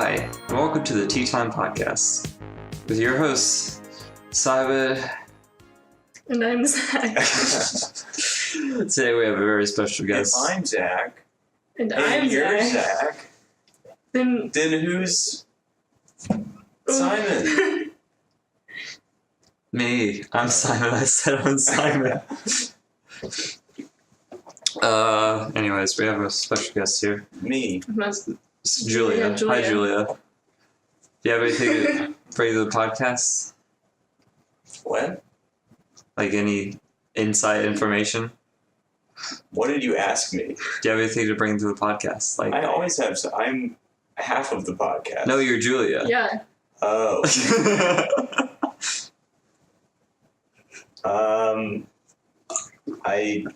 Hi, and welcome to the Tea Time Podcast with your hosts, Simon. And I'm Zach. Today we have a very special guest. If I'm Zach. And I'm you're Zach. Zach. Then who's Simon? Me. I'm Simon. I said I'm Simon. Anyways, we have a special guest here. Me. It's Julia. Yeah, Julia. Hi, Julia. Do you have anything to bring to the podcast? What? Like any inside information? What did you ask me? Do you have anything to bring to the podcast? Like, I always have. I'm half of the podcast. no, you're Julia. yeah. Oh.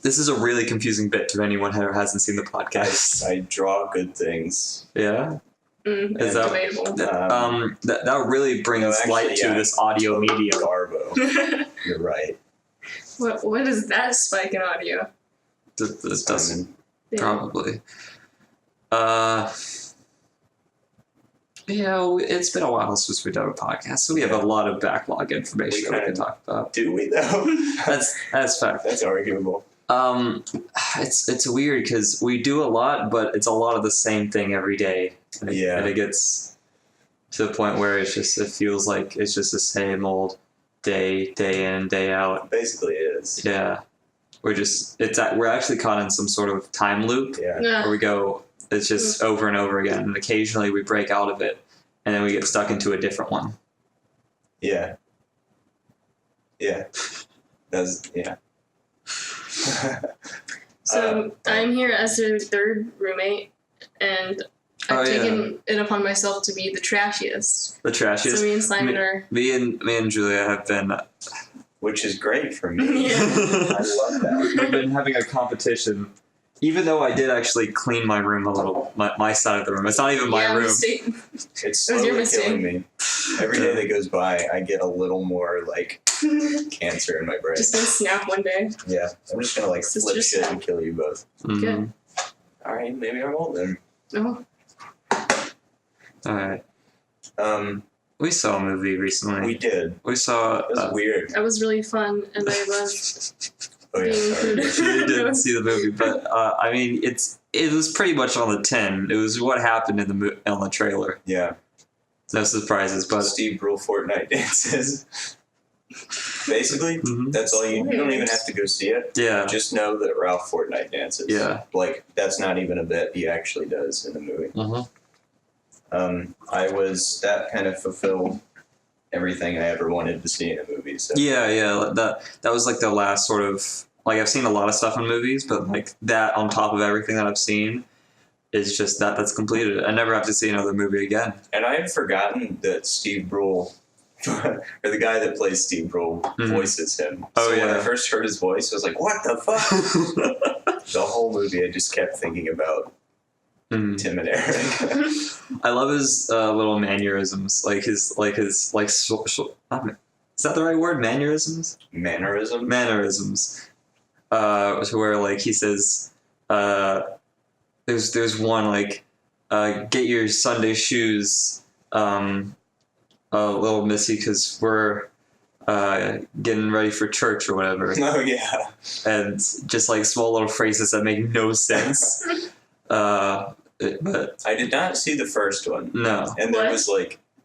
This is a really confusing bit to anyone who hasn't seen the podcast. I draw good things. Yeah? Is that Debatable. that really brings light to this audio medium. Garbo. You're right. What is that spike in audio? This doesn't Simon. Yeah. probably. It's been a while since we've done a podcast, so we have a lot of backlog information that we can talk about. Do we though? That's fact. That's arguable. It's weird because we do a lot, but it's a lot of the same thing every day. And it gets to the point where it feels like it's just the same old day in, day out. Basically, it is. Yeah, we're actually caught in some sort of time loop Yeah. where we go. It's just over and over again, and occasionally we break out of it, and then we get stuck into a different one. Yeah. Yeah. Yeah. So I'm here as their third roommate, and I've taken it upon myself to be the trashiest. The trashiest. So me and Simon are. Me and Julia have been. Which is great for me. Yeah. I love that. We've been having a competition. Even though I did actually clean my room a little, my side of the room. It's not even my room. Mistake. It's That was your slowly mistake. killing me. Every day that goes by, I get a little more, cancer in my brain. Just gonna snap one day. Yeah. I'm just gonna, Sister flip shit snap. and kill you both. Mhm. Good. Alright, maybe I won't then. Oh. All right. We We saw a movie recently. did. We saw. It was weird. That was really fun, and I love Oh, yeah, being sorry. included. Julia didn't see the movie, but I mean, it was pretty much on the 10. It was what happened in on the trailer. Yeah. No surprises, but Steve Brule Fortnite dances. Basically, Mhm. that's all you don't even have to go see it. yeah, Just know that Ralph Fortnite dances. yeah. That's not even a bit, he actually does in the movie. Mhm. That kind of fulfilled everything I ever wanted to see in a movie. So. Yeah. That was like the last sort of I've seen a lot of stuff in movies, but that on top of everything that I've seen is just that's completed. I never have to see another movie again. And I had forgotten that Steve Brule, or the guy that plays Steve Brule, Mhm. voices him. Oh, so when yeah. I first heard his voice, I was like, what the fuck? The whole movie, I just kept thinking about Mhm. Tim and Eric. I love his little mannerisms, is that the right word? Mannerisms. Mannerism? Mannerisms. To where he says, there's one get your Sunday shoes, little Missy, because we're getting ready for church or whatever, Oh, yeah. and just small little phrases that make no sense. But I did not see the first one. no. And there What? was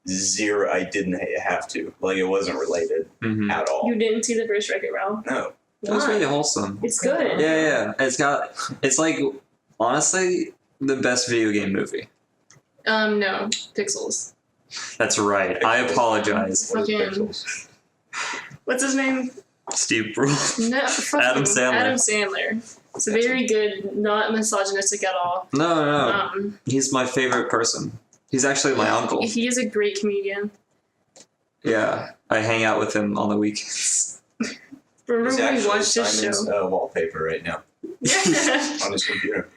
zero, I didn't have to. It wasn't related Mm-hmm. at all. You didn't see the first Wreck-It Ralph? No. It was Why? really wholesome. It's good. Yeah. It's honestly the best video game movie. No. Pixels. That's right. I Pixels. apologize. What is Fucking- Pixels? What's his name? Steve Brule. No, fuck Adam him. Sandler. Adam Sandler. It's very good, not misogynistic at all. No. He's my favorite person. He's actually my uncle. He is a great comedian. Yeah. I hang out with him on the weekends. Remember He's when we actually watched his Simon's show? wallpaper right now Yeah. on his computer.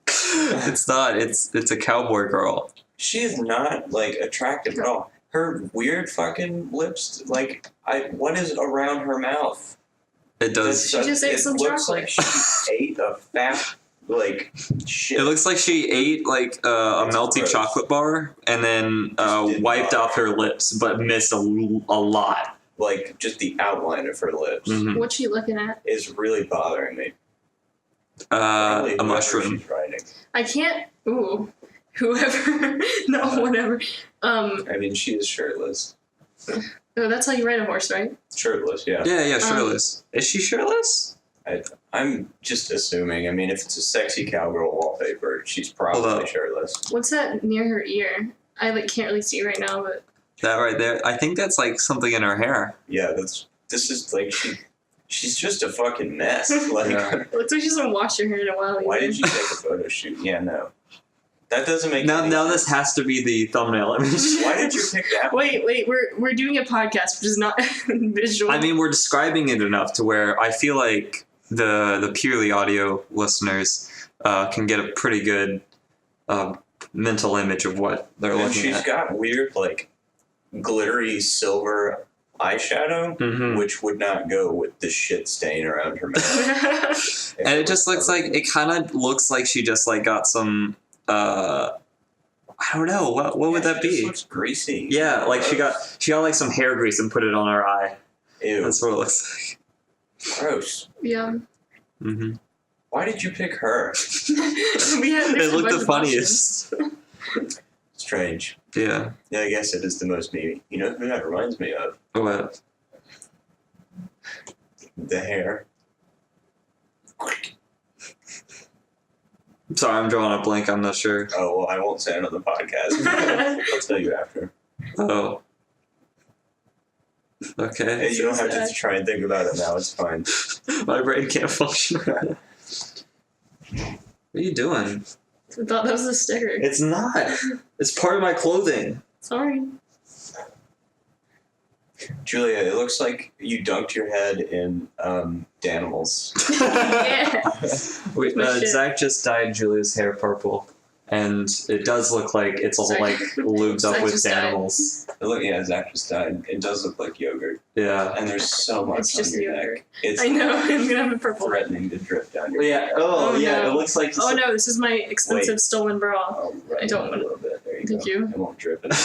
It's not. It's a cowboy girl. She is not attractive at all. Her weird fucking lips, what is around her mouth? It does. She just ate some It looks chocolate. like she ate a fat like shit. It looks like she ate like a melty gross. chocolate bar and then wiped off her lips, but missed a lot. Like just the outline of her lips What's she looking at? is really bothering me. A mushroom. She's riding. I can't. Ooh, whoever. No, whatever. I mean, she is shirtless. Oh, that's how you ride a horse, right? Shirtless, yeah. Yeah, shirtless. Is she shirtless? I'm just assuming. I mean, if it's a sexy cowgirl wallpaper, she's probably shirtless. What's that near her ear? I can't really see right now, but That right there. I think that's like something in her hair. Yeah, this is like she's just a fucking mess. Like, it looks like she hasn't washed her hair in a while. Why did you take a photo shoot? Yeah, no. That doesn't make now. any Now sense. this has to be the thumbnail image. Why did you pick that? Wait, we're doing a podcast, which is not visual. I mean, we're describing it enough to where I feel like the purely audio listeners can get a pretty good mental image of what they're looking She's at. got weird, like, glittery silver eyeshadow, which would not go with the shit stain around her mouth. And it just looks like, it kind of looks like she just like got some, I don't know, what would that be? It looks greasy. Yeah, like she got like some hair grease and put it on her eye. Ew. That's what it looks Gross. Yeah. like. Why did you pick her? It looked the funniest. Strange. Yeah. Yeah, I guess it is the most me. You know who that reminds me of? What? The hair. Sorry, I'm drawing a blank. I'm not sure. Oh, well, I won't say it on the podcast. I'll tell you after. Oh. Okay. Hey, you don't have to try and think about it now. It's fine. My brain can't function right now. What are you doing? I thought that was a sticker. It's not. It's part of my clothing. Sorry. Julia, it looks like you dunked your head in Danimals. Yeah. Zach just dyed Julia's hair purple. And it does look like it's all like lubed up with Danimals. Yeah, Zach just died. It does look like yogurt. Yeah. And there's so much It's just on your yogurt. neck. It's I know. I'm gonna have a purple. threatening to drip down your Yeah. neck. Oh, Oh, yeah. no. It looks like. Oh no, this is my expensive stolen bra. Oh, right. I don't want a little bit. There you Thank go. you. It won't drip anymore.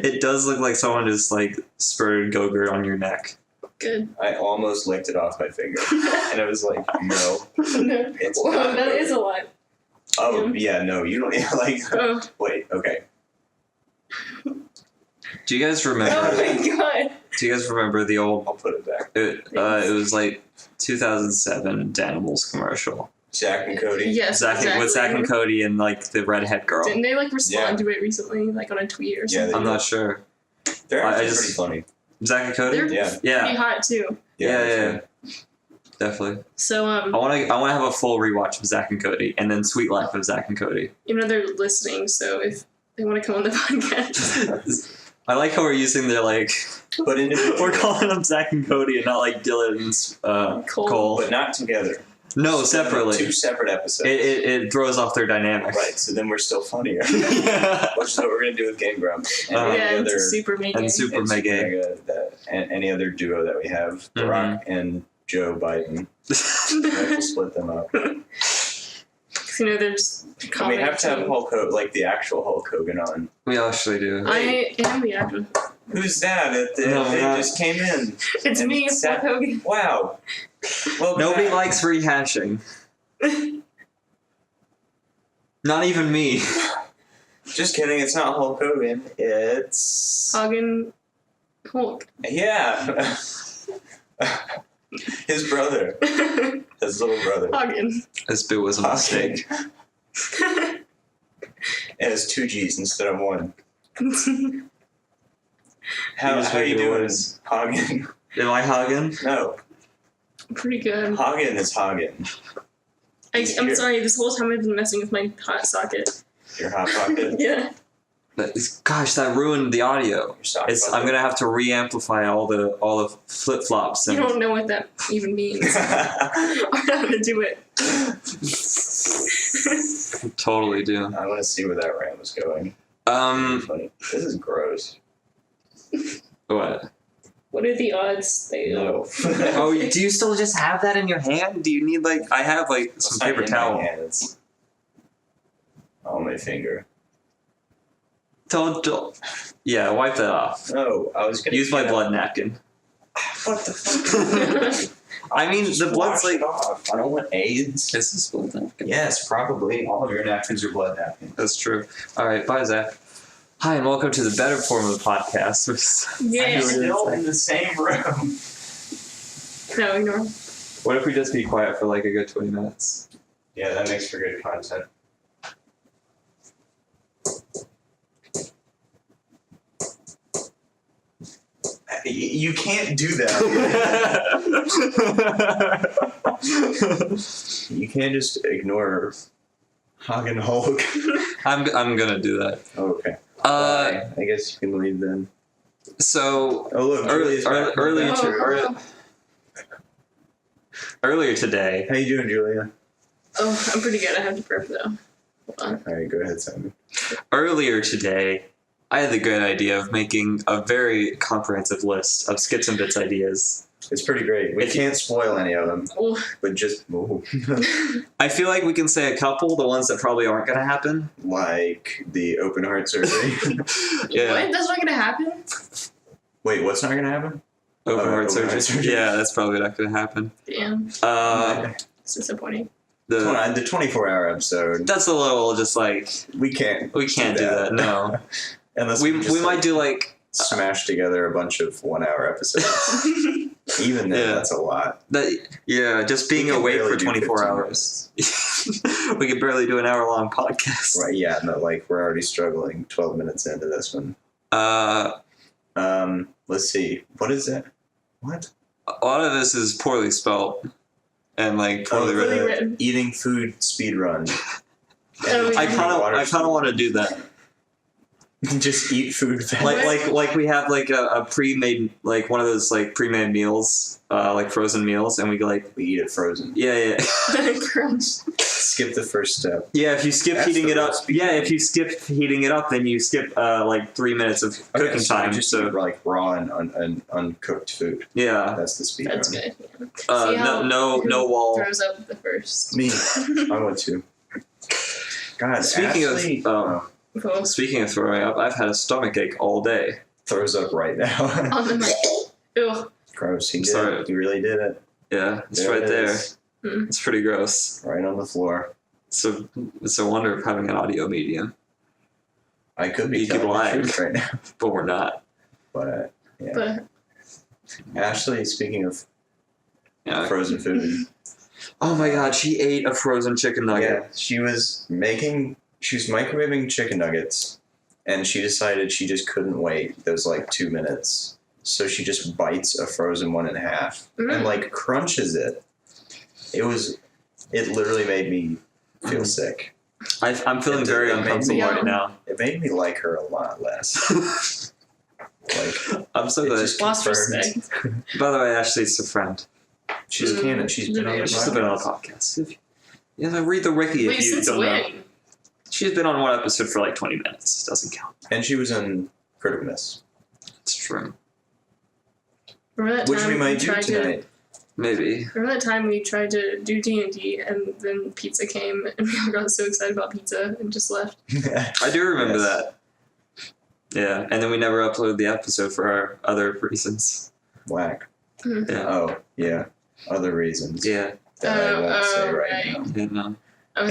It does look like someone just like spurted Go-Gurt on your neck. Good. I almost licked it off my finger. And I was like, no. No. It's Whoa, not that yogurt. is a lot. Oh, yeah, no, you don't like. Oh. Wait, okay. Do you guys remember? Oh my god. Do you guys remember the old? I'll put it back. It was like 2007 Danimals commercial. Zach and Cody. Yes, exactly. With Zach and Cody and like the redhead girl. Didn't they like respond Yeah. to it recently, like on a tweet or Yeah, something? I'm not sure. They're I actually just- pretty funny. Zach and Cody. They're Yeah. pretty Yeah. hot too. Yeah. Definitely. So I want to have a full rewatch of Zach and Cody, and then Sweet Life of Zach and Cody. you know they're listening, so if they want to come on the podcast. I like how we're using their like. But individually. We're calling them Zach and Cody, and not like Dylan and Cole. But not together. No, So separately. 2 separate episodes. It throws off their dynamic. Right, so then we're still funnier. Yeah. Which is what we're going to do with Game Grumps. And Yeah, any it's other, a super mega. And Super and Mega. and any other duo that we have. The Rock and Joe Biden. We have to split them up. You know, there's. And we have to have Hulk Hogan, like the actual Hulk Hogan on. We actually do. I am the actor. Who's that? They just came in. It's And me, Seth- Hulk Hogan. Wow. Well, Nobody likes rehashing. Not even me. Just kidding. It's not Hulk Hogan. It's Hogan Hulk. yeah. His brother. His little brother. Hogan. This bit was a mistake. It has 2 G's instead of 1. How just you make it doing, worse. Hagen? Am I Hagen? No, Pretty good. Hagen is Hagen. I'm Here. sorry, this whole time I've been messing with my hot socket. Your hot pocket. Yeah. Gosh, that ruined the audio. Your sock I'm pocket. gonna have to re-amplify all the flip flops. You don't know what that even means. Or how to do it. Totally do. I want to see where that rant was going. Funny. This is gross. What? What are the odds? No. Oh, do you still just have that in your hand? Do you need I have some paper towel. It's on my finger. Don't. Yeah, wipe that off. Oh, I was gonna use my blood napkin. What the fuck? I mean, the blood's off. I don't want AIDS. This is blood napkin. Yes, probably. All of your napkins are blood napkins. That's true. All right, bye, Zach. Hi, and welcome to the better form of the podcast. Yeah, we're still in the same room. No, ignore. What if we just be quiet for a good 20 minutes? Yeah, that makes for good content. You can't do that. You can't just ignore Hog and Hulk. I'm gonna do that. Oh, okay. I guess you can leave then. So look, earlier today. How you doing, Julia? Oh, I'm pretty good. I have to prep though. Hold on. All right, go ahead, Simon. Earlier today, I had the good idea of making a very comprehensive list of Skits and Bits ideas. It's pretty great. We can't spoil any of them, but just I feel like we can say a couple, the ones that probably aren't going to happen. Like the open heart surgery. Yeah. What? That's not going to happen? Wait, what's not going to happen? Open heart surgery. Yeah, that's probably not going to happen. Damn. It's disappointing. The 24-hour episode. That's a little just we can't do that. No. Unless we might do smash together a bunch of 1-hour episodes. Even then, that's a lot. Just being awake for 24 hours. We could barely do an hour-long podcast. Right? Yeah. No, we're already struggling. 12 minutes into this one. Let's see. What is it? What? A lot of this is poorly spelled, and poorly written. Eating food speed run. I kind of want to do that. Just eat food fast. Like we have a pre-made one of those pre-made meals, frozen meals, and we eat it frozen. Yeah. Skip the first step. Yeah, if you skip heating it up. Yeah, if you skip heating it up, then you skip 3 minutes of cooking time. Just eat raw and uncooked food. Yeah, that's the speed. That's run. Good. No wall. Throws up the first. Me, I want to. God. Speaking of throwing up, I've had a stomach ache all day. Throws up right now. On the mic. Ew. Gross. He really did it. Yeah, it's right there. It's pretty gross. Right on the floor. So it's a wonder of having an audio medium. I could be telling the truth right now. But we're not. But, yeah. But Ashley, speaking of frozen food. Oh my god, she ate a frozen chicken nugget. Yeah, she was microwaving chicken nuggets, and she decided she just couldn't wait those 2 minutes. So she just bites a frozen one in half and crunches it. It literally made me feel sick. I'm feeling very uncomfortable right now. It made me like her a lot less. I'm so glad. Lost respect. By the way, Ashley's a friend. She's canon. She's been on the podcast. Yeah, read the wiki if you don't know. She's been on one episode for 20 minutes. Doesn't count. And she was in Critical Miss. It's true. Remember that time which we might do tonight. Maybe. Remember that time we tried to do D&D and then pizza came and we all got so excited about pizza and just left? I do remember that. Yeah, and then we never uploaded the episode for our other reasons. Whack. Mm-hmm. Yeah. Oh, yeah. Other reasons. Yeah. That I won't say right now. Yeah, no. That's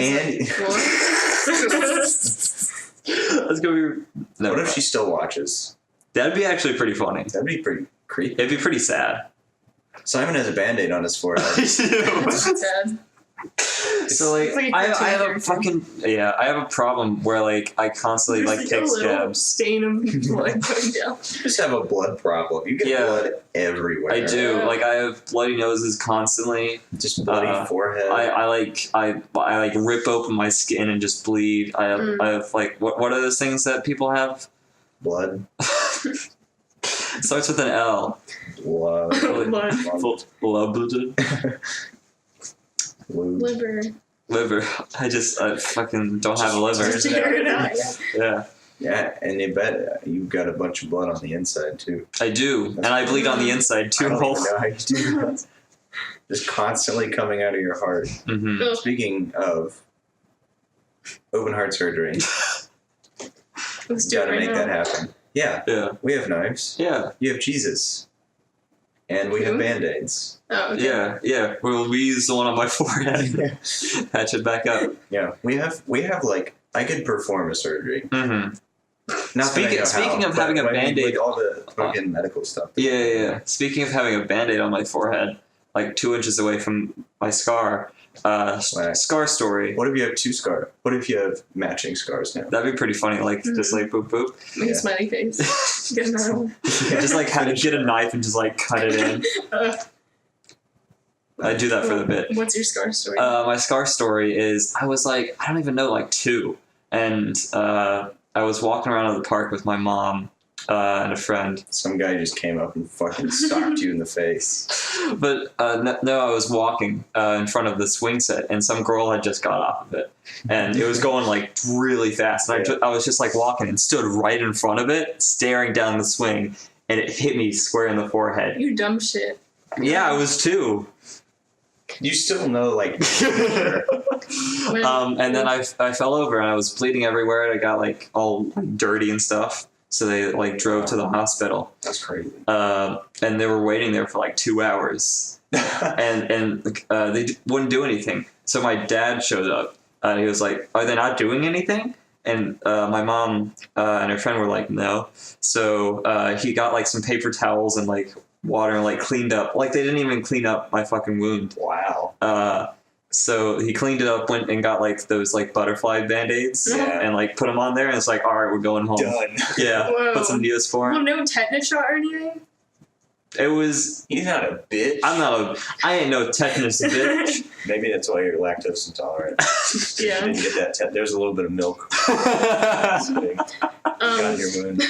gonna be. What if she still watches? That'd be actually pretty funny. That'd be pretty creepy. It'd be pretty sad. Simon has a Band-Aid on his forehead. Sad. So I have a fucking I have a problem where I constantly take scabs. Stain of blood going down. You just have a blood problem. You get blood everywhere. I do. I have bloody noses constantly. Just bloody forehead. I rip open my skin and just bleed. I have what are those things that people have? Blood. Starts with an L. Blood. Liver. I fucking don't have a liver. Just figure it out. Yeah. Yeah, and they bet you've got a bunch of blood on the inside too. I do, and I bleed on the inside too. I don't even know how you do that. Just constantly coming out of your heart. Mm-hmm. Speaking of open heart surgery, Let's do it gotta right make now. that happen. Yeah, Yeah. we have knives. Yeah. You have Jesus, and we have Band-Aids. Oh, okay. Yeah. Well, we use the one on my forehead. Patch it back up. Yeah, we have like I could perform a surgery. Mm-hmm. Not Speaking of having a Band-Aid, all the fucking medical stuff. Yeah. Speaking of having a Band-Aid on my forehead, like 2 inches away from my scar, scar story. What if you have 2 scars? What if you have matching scars now? That'd be pretty funny. Like just like boop boop. Make a smiley face. Get another one. Just like how to get a knife and just like cut it in. I do that for the bit. What's your scar story? My scar story is I was like, I don't even know, like 2. And I was walking around in the park with my mom and a friend. Some guy just came up and fucking socked you in the face. But no, I was walking in front of the swing set, and some girl had just got off of it. And it was going like really fast. And I was just like walking and stood right in front of it, staring down the swing, and it hit me square in the forehead. You dumb shit. Yeah, I was 2. You still know, like. And then I fell over and I was bleeding everywhere and I got like all dirty and stuff. So they like drove to the hospital. That's crazy. And they were waiting there for like 2 hours, and they wouldn't do anything. So my dad showed up and he was like, "Are they not doing anything?" And my mom and her friend were like, "No." So he got like some paper towels and like water and like cleaned up. Like they didn't even clean up my fucking wound. Wow. So he cleaned it up, went and got like those like butterfly Band-Aids and like put them on there, and it's like, all right, we're going home. Done. Yeah. Whoa. Put some Neosporin. Well, no tetanus shot or anything? It was. He's not a bitch. I ain't no tetanus bitch. Maybe that's why you're lactose intolerant. Yeah. You didn't get that. There's a little bit of milk. Got in your wound.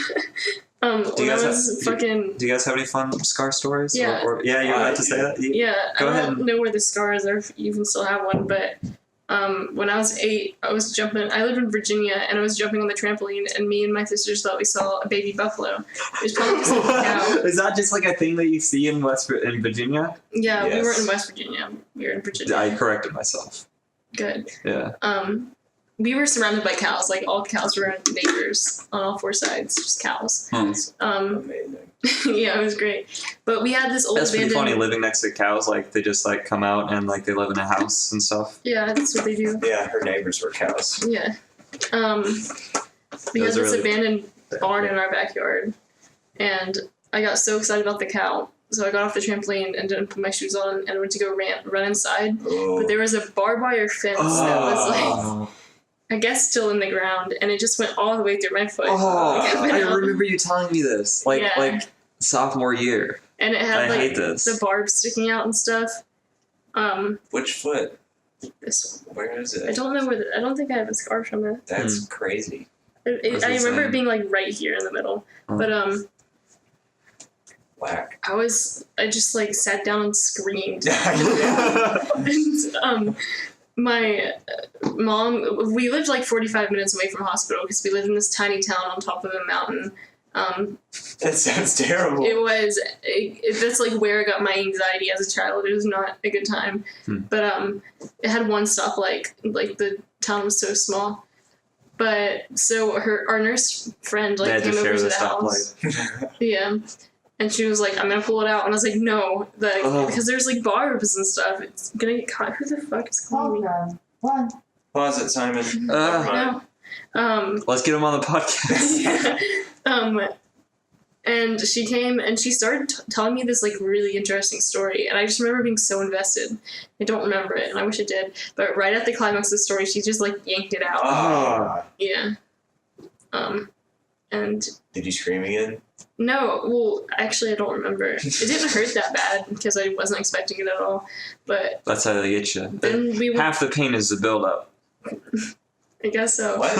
Do you guys have any fun scar stories? Yeah. Yeah, you're allowed to say that? Yeah. Go I ahead. don't know where the scar is or if you even still have one, but when I was 8, I was jumping. I lived in Virginia, and I was jumping on the trampoline, and me and my sisters thought we saw a baby buffalo. It was probably just like a cow. Is that just like a thing that you see in Virginia? Yeah, Yes. we weren't in West Virginia. We were in Virginia. I corrected myself. Good. Yeah. We were surrounded by cows. Like, all cows were neighbors on all 4 sides, just cows. Amazing. Yeah, it was great. But we had this old That's pretty abandoned... funny living next to cows. Like they just like come out and like they live in a house and stuff. Yeah, that's what they do. Yeah, her neighbors were cows. Yeah. We had this abandoned barn in our backyard, and I got so excited about the cow. So I got off the trampoline and didn't put my shoes on and went to go run inside. Oh. But there was a barbed wire fence that was like, I guess, still in the ground, and it just went all the way through my foot. I remember you telling me this, like sophomore year. And it had I hate this. the barbs sticking out and stuff. Which foot? This one. Where is it? I don't know I don't think I have a scar from it. That's crazy. I remember it being like right here in the middle, but Whack. I just like sat down and screamed. Yeah. And my mom, we lived like 45 minutes away from a hospital because we lived in this tiny town on top of a mountain. That sounds terrible. That's like where I got my anxiety as a child. It was not a good time. But it had one stoplight. Like the town was so small. But so our nurse friend like came over to the house. Yeah. And she was like, "I'm gonna pull it out," and I was like, "No," because there's like barbs and stuff. It's gonna get caught. Who the fuck is calling me? Pause it, Simon. No. Let's get him on the podcast. And she came and she started telling me this like really interesting story, and I just remember being so invested. I don't remember it, and I wish I did. But right at the climax of the story, she just like yanked it out. Yeah. And did you scream again? No, well, actually, I don't remember. It didn't hurt that bad because I wasn't expecting it at all. But that's how they get you. Then half the pain is the build-up. I guess so. What?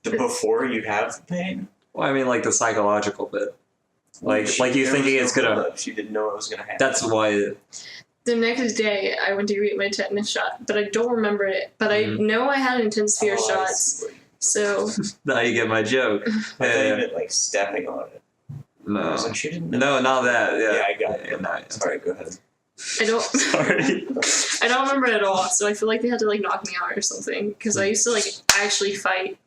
Before you have the pain? Well, I mean, like the psychological bit. Like you thinking it's gonna. She didn't know it was gonna happen. That's why. The next day, I went to get my tetanus shot, but I don't remember it. But I know I had intense fear shots. So Now you get my joke. I thought you meant like stepping on it. No. I was like, she didn't know. No, not that. Yeah, Yeah, I got it. Yeah, no, Sorry, go ahead. I don't. Sorry. I don't remember it at all. So I feel like they had to like knock me out or something because I used to like actually fight.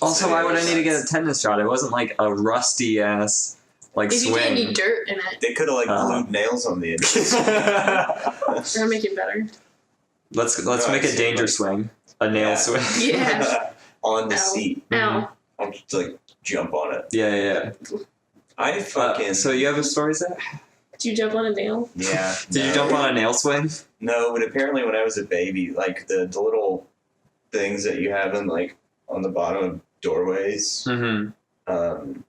Also, why would I need to get a tetanus shot? It wasn't like a rusty ass like If you swing. get any dirt in it, They could have like glued nails on the end. that'll make it better. Let's No, make I a see, danger like- swing. A nail Yeah. swing. Yeah. On the Ow. seat. Ow. I'll just like jump on it. Yeah. I fucking. So you have a story, Zach? Did you jump on a nail? Yeah. Did you jump on a nail swing? No, but apparently when I was a baby, like the little things that you have in like on the bottom of doorways, Mm-hmm.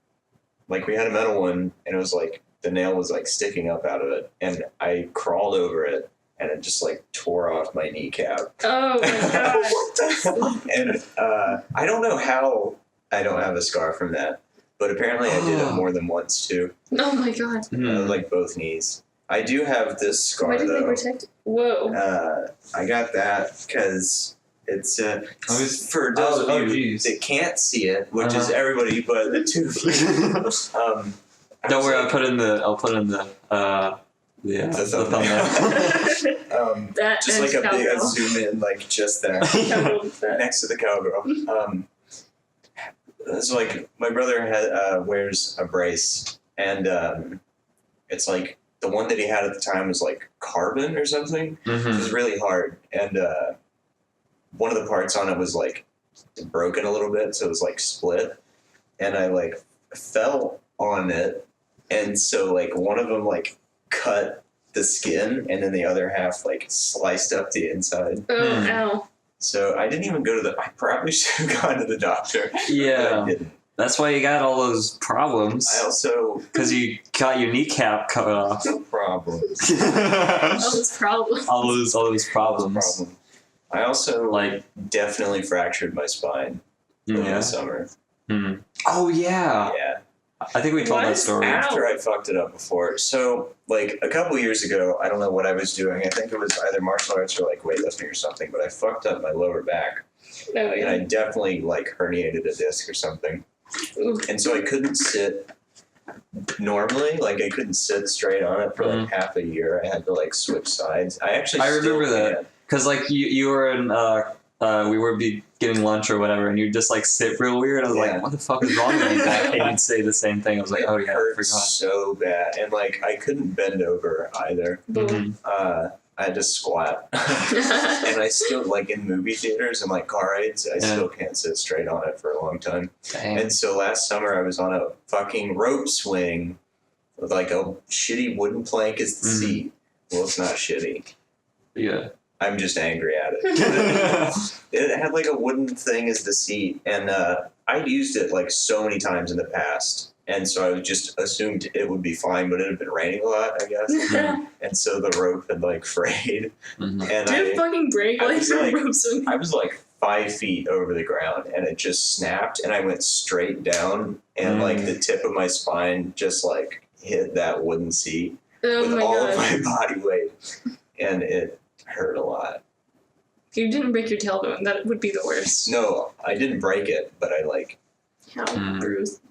like we had a metal one, and it was like the nail was like sticking up out of it, and I crawled over it, and it just like tore off my kneecap. Oh my god. And I don't know how I don't have a scar from that, but apparently I did it more than once too. Oh my god. Like both knees. I do have this scar Why did they though. protect it? Whoa. I got that because it's for those of you that can't see it, which is everybody but the two of you. Don't worry, I'll put in the thumbnail. That just like a big zoom in, like just there, next to the cowgirl. It's like my brother wears a brace, and it's like the one that he had at the time was like carbon or something. Mm-hmm. It was really hard, and one of the parts on it was like broken a little bit, so it was like split, and I like fell on it, and so like one of them like cut the skin, and then the other half like sliced up the inside. Oh, ow. So I didn't even go to I probably should have gone to the doctor. But I Yeah, didn't. that's why you got all those problems. I also Because you got your kneecap cut off. problems. All those problems. all those problems. Problem. I also Like, definitely fractured my spine over yeah. the summer. Hmm. Oh yeah. Yeah. I think we told What? that story. Ow. After I fucked it up before. So, like, a couple years ago, I don't know what I was doing. I think it was either martial arts or, like, weightlifting or something, but I fucked up my lower back. Oh, And I yeah. definitely, like, herniated a disc or something. Ooh. And so I couldn't sit normally. Like, I couldn't sit straight on it for, like, half a year. I had to, like, switch sides. I remember that. can't. Because like you were in we were getting lunch or whatever, and you'd just like sit real weird. I was Yeah. like, what the fuck is wrong with you? And you'd say the same thing. I was like, oh It yeah, I hurt forgot. so bad. And, like, I couldn't bend over either. Boom. Mhm. I had to squat. And I still, like, in movie theaters and, like, car rides, I still can't sit straight on it for a long time. Dang. And so last summer I was on a fucking rope swing with, like, a shitty wooden plank as the seat. Well, it's not shitty. Yeah. I'm just angry at it. It had, like, a wooden thing as the seat, and I'd used it, like, so many times in the past. And so I just assumed it would be fine, but it had been raining a lot, I guess. And so the rope had, like, frayed. Mhm. And Did it fucking break I like was from like- rope swing? I was like 5 feet over the ground, and it just snapped, and I went straight down, and like the tip of my spine just like hit that wooden seat Oh with my all god. of my body weight, and it hurt a lot. If you didn't break your tailbone, that would be the worst. No, I didn't break it, but I like, How Mm. bruised.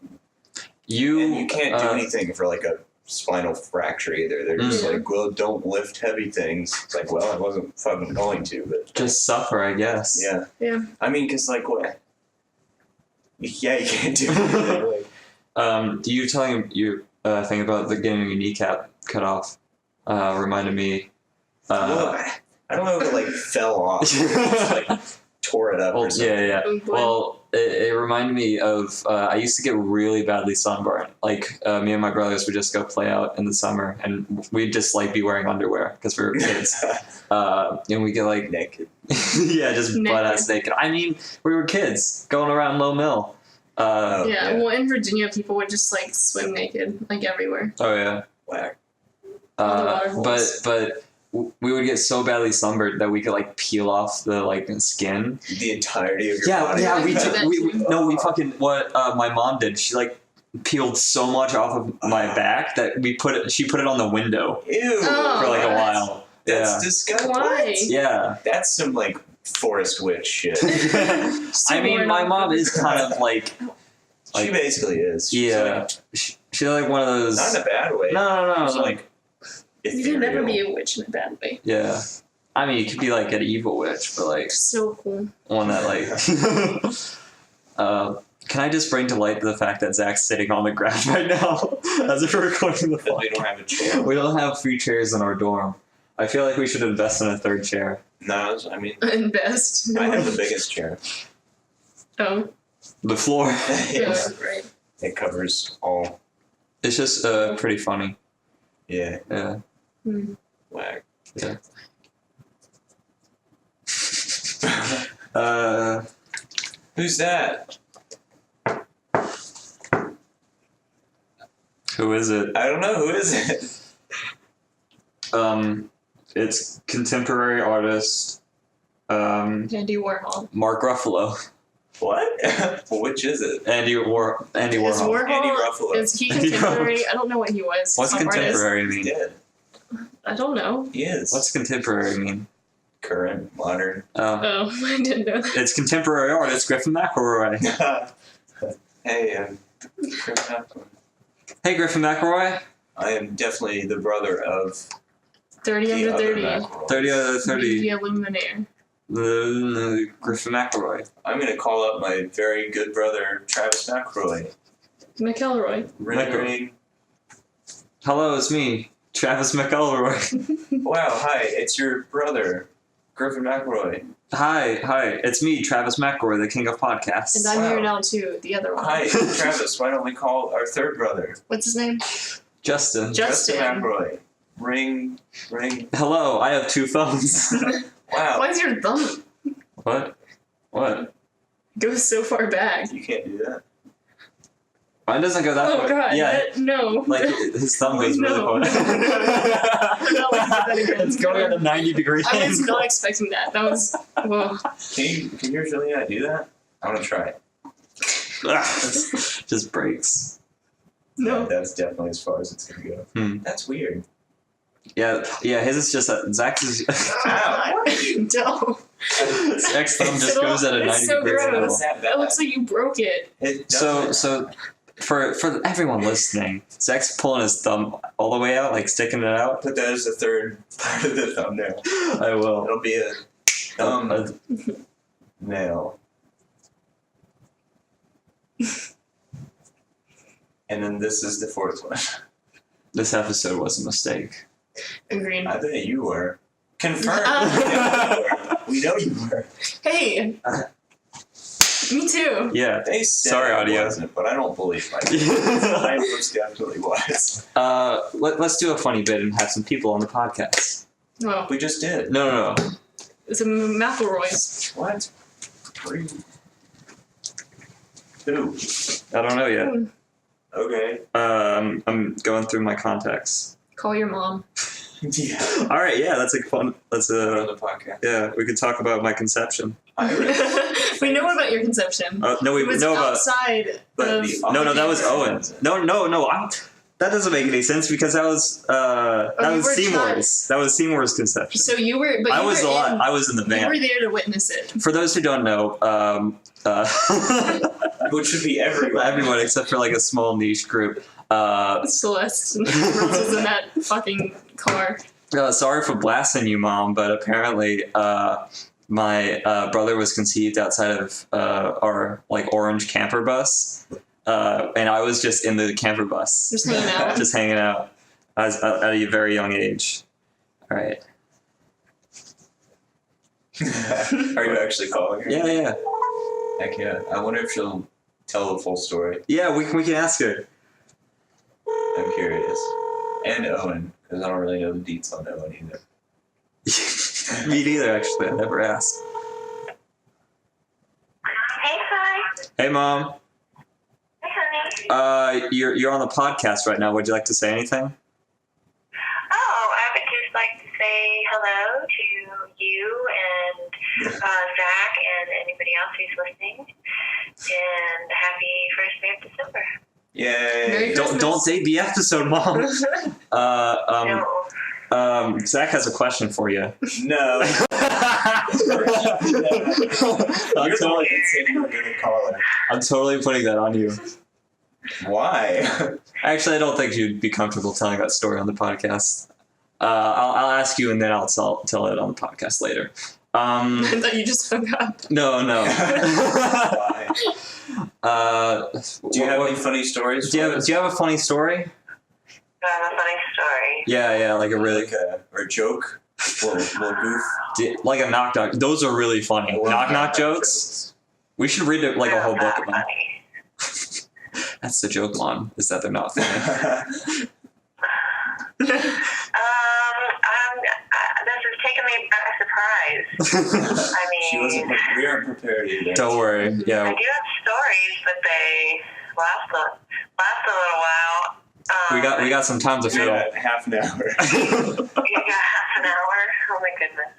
and you can't do anything for like a spinal fracture either. They're just like, well, don't lift heavy things. It's like, well, I wasn't fucking going to, but Just suffer, I guess. yeah. Yeah. I mean, cause like what? Yeah, you can't do anything. Like, You telling you thing about the getting your kneecap cut off reminded me. well, I don't know if it like fell off. Or just, like tore it up or something. Yeah. Oh, boy. Well, it reminded me of I used to get really badly sunburned. Like me and my brothers would just go play out in the summer, and we'd just like be wearing underwear because we were kids, and we get like Naked. yeah, just butt ass naked. I mean, we were kids going around Low Mill. Oh, yeah. Well, in Virginia, people would just like swim naked, like everywhere. Oh yeah. Whack. All the water holes. But we would get so badly sunburned that we could like peel off the like skin. The entirety of your body. Yeah, I we do did. that We too. no, we fucking what my mom did. She like peeled so much off of my back that she put it on the window Ew. Oh, for like a that's- while. That's disgusting. Why? Yeah. That's some like forest witch shit. I mean, my mom is kind of like she basically is. She's she's like one of those. Not in a bad way. No. She's like you can never be a witch in a bad way. Yeah. I mean, you could be like an evil witch, but like so cool. One that like. Can I just bring to light the fact that Zach's sitting on the ground right now as if we're recording the podcast? We don't have a chair. We don't have 3 chairs in our dorm. I feel like we should invest in a 3rd chair. No, I mean invest. I have the biggest chair. Oh. The floor. Yeah, right. It covers all. It's just pretty funny. Yeah. Yeah. Whack. Yeah. Who's that? Who is it? I don't know. Who is it? It's contemporary artist. Andy Warhol. Mark Ruffalo. What? Which is it? Andy Warhol. Is Warhol. Andy Ruffalo. Is he contemporary? I don't know what he was. What's contemporary mean? He's dead. I don't know. He is. What's contemporary mean? Current, modern. Oh, I didn't know that. It's contemporary artist Griffin McElroy. Hey, Griffin McElroy. Hey, Griffin McElroy. I am definitely the brother of 30 the under 30. other McElroy. 30 out of 30. The Illuminator. The Griffin McElroy. I'm going to call up my very good brother, Travis McElroy. McElroy. Ring. Hello, it's me, Travis McElroy. Wow, hi, it's your brother, Griffin McElroy. Hi, it's me, Travis McElroy, the king of podcasts. And I'm here now too, the other one. Hi, Travis, why don't we call our 3rd brother? What's his name? Justin. Justin. McElroy. Ring. Hello, I have 2 phones. Wow. Why is your thumb What? goes so far back? You can't do that. Mine doesn't go that far. Oh god, Yeah. No. Like, his thumb goes really No. far. It's going at a 90-degree I was angle. not expecting that. That was, whoa. Can you really not do that? I want to try it. Just breaks. No. Yeah, that's definitely as far as it's going to go. That's weird. Yeah, his is just Zach's is. Ow. No. Zach's thumb just goes at a 90 It's so degree angle. gross. It looks like you broke it. So for everyone listening, Zach's pulling his thumb all the way out, like sticking it out. Put that as the 3rd part of the thumbnail. I will. It'll be a thumbnail. And then this is the 4th one. This episode was a mistake. Agreed. I bet you were. Confirmed. We know you were. Hey. Me too. Yeah. They said Sorry, it audio. wasn't, but I don't believe my I most definitely was. Let's do a funny bit and have some people on the podcast. Well, We just did. No. it's a McElroy. What? Who? I don't know yet. Okay. I'm going through my contacts. Call your mom. Yeah. All right, yeah, that's like fun. That's We're on the podcast. yeah. We could talk about my conception. We know about your conception. No, we It was know about. outside But of... the No, that was other- Owen. No. That doesn't make any sense because that was you were Seymour's. That was Seymour's conception. So you were... But I you was were alive. I was in the You van. were there to witness it. For those who don't know, Which should be everyone. everyone except for like a small niche group. Celeste and everyone else was in that fucking car. Sorry for blasting you, Mom, but apparently my brother was conceived outside of our like orange camper bus, and I was just in the camper bus, Just hanging out. just hanging out at a very young age. All right. Are you actually calling her? Yeah. Heck yeah. I wonder if she'll tell the full story. Yeah, we can ask her. I'm curious. And Owen, because I don't really know the deets on Owen either. Me neither, actually. I never asked. Hey, Sai. Hey, Mom. Hey, honey. You're on the podcast right now. Would you like to say anything? Oh, I would just like to say hello to you and Zach and anybody else who's listening. And happy first day of December. Yay. Merry Don't date the episode, Mom. No. Zach has a question for you. No. I'm totally putting that on you. Why? Actually, I don't think you'd be comfortable telling that story on the podcast. I'll ask you, and then I'll tell it on the podcast later. I thought you just hung up. No. Why? Do you have any funny stories? Do you have a funny story? I have a funny story. Yeah, like a really or a joke, little goof, like a knock. Those are really funny. Knock jokes. We should read it like a whole book of them. That's the joke, Mom. Is that they're not funny? This is taking me by surprise. I mean, we aren't prepared either. Don't worry. Yeah. I do have stories, but they last a little while. We got some time to fill. Half an hour. You got half an hour? Oh my goodness.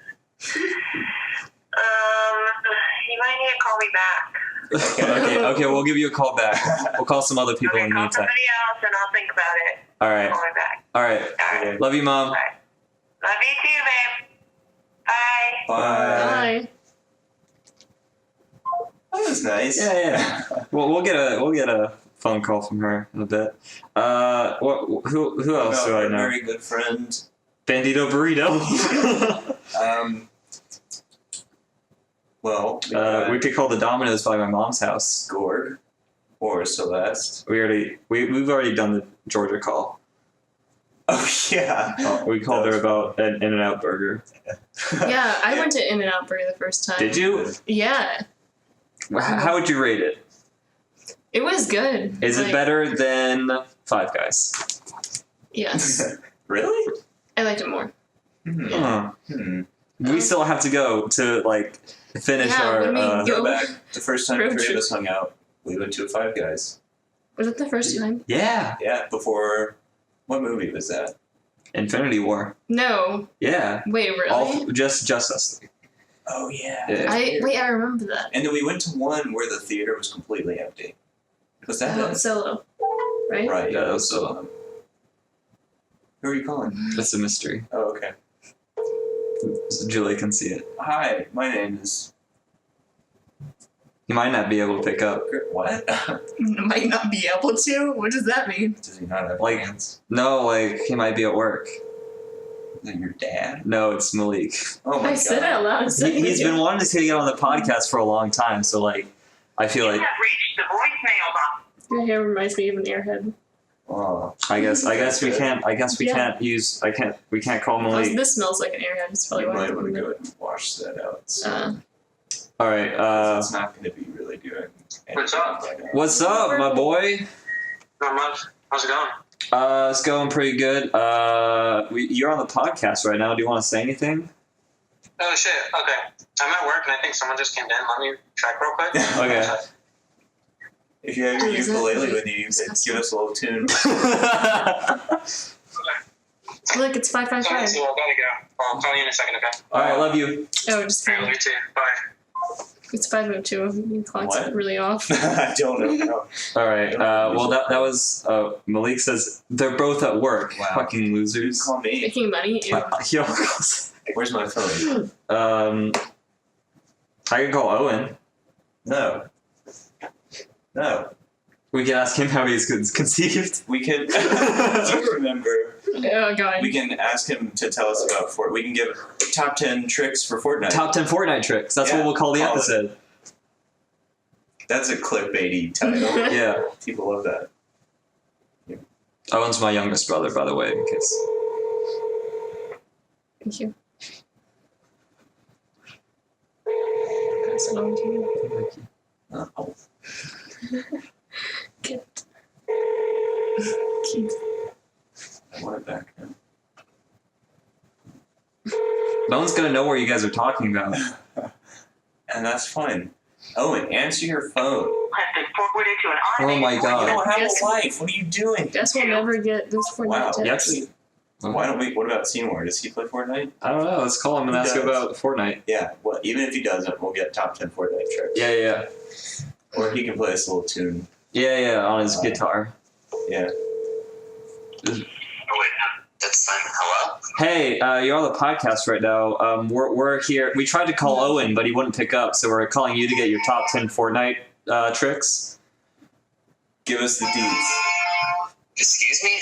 You might need to call me back. Okay, we'll give you a call back. We'll call some other people in the call meantime. somebody else and I'll think about it. All right. Call me back. All right. All right. Love you, Mom. All right. Love you too, babe. Bye. Bye. Bye. That was nice. Yeah. Well, we'll get a phone call from her in a bit. Who else do I know? Very good friend. Bandito Burrito. Well, we could call the Domino's by my mom's house. Gord or Celeste. We've already done the Georgia call. Oh yeah. We called her about an In-N-Out burger. Yeah, I went to In-N-Out Burger the first time. Did you? Yeah. How would you rate it? It was good. Is it better than Five Guys? Yes. Really? I liked it more. Huh. We still have to go to finish our. when we Go back. The first time Road the three trip. of us hung out, we went to a Five Guys. Was it the first time? Yeah, Yeah, before. What movie was that? Infinity War. No. Yeah, Wait, really? just us three. Oh yeah. Yeah. I remember that. And then we went to one where the theater was completely empty. Was that it? Solo. Right? Right. Yeah, that was Solo. Who are you calling? It's a mystery. Oh, okay. So Julie can see it. Hi, my name is. You might not be able to pick up. What? Might not be able to? What does that mean? Does he not have Like- hands? No, he might be at work. Is that your dad? No, it's Malik. Oh my I god. said it out loud. He's been wanting to get on the podcast for a long time, so I feel like have reached the voicemail box. Your hair reminds me of an airhead. Oh. I guess we can't we can't call Malik. This smells like an airhead. It's probably You why I might want to remember go it. ahead and wash that out. So. All right. It's not going to be really doing. What's up? Right now. What's up, my boy? Not much. How's it going? It's going pretty good. You're on the podcast right now. Do you want to say anything? Oh shit. Okay. I'm at work and I think someone just came in. Let me check real quick. Okay. If you have your Is that ukulele like- with you, you could give us a little tune. Look, it's 555. Okay, so I gotta go. I'll call you in a second, okay? All right, love you. Oh, just Alright, you too. Bye. it's 502. Your clock's What? really off. I don't know. All right. Well, that was Malik says they're both at work. Wow. Fucking losers. Call me. Making money. Ew. Yo. Where's my phone? I can call Owen. No. No. We can ask him how he's conceived. We can. Do you remember? Oh, God. We can ask him to tell us about Fortnite. We can give top 10 tricks for Fortnite. Top 10 Fortnite tricks. That's Yeah, what we'll call the call it. episode. That's a clickbaity title. Yeah. People love that. Owen's my youngest brother, by the way, in case. Thank you. Pass it on to you. Oh. Cute. Cute. I want it back now. No one's gonna know what you guys are talking about. And that's fine. Owen, answer your phone. Has been forwarded to an Oh automated my You God. don't have Yes. a life. What are you doing? Guess we'll never get those Fortnite Wow. tips. You actually. Why don't we? What about Seymour? Does he play Fortnite? I don't know. Let's call him and He ask does. about Fortnite. Yeah. Well, even if he doesn't, we'll get top 10 Fortnite tricks. Yeah. Or he can play us a little tune. Yeah, on his guitar. Yeah. Oh wait, no. That's Simon. Hello? Hey, you're on the podcast right now. We're here. We tried to call Owen, but he wouldn't pick up, so we're calling you to get your top 10 Fortnite tricks. Give us the deeds. Excuse me?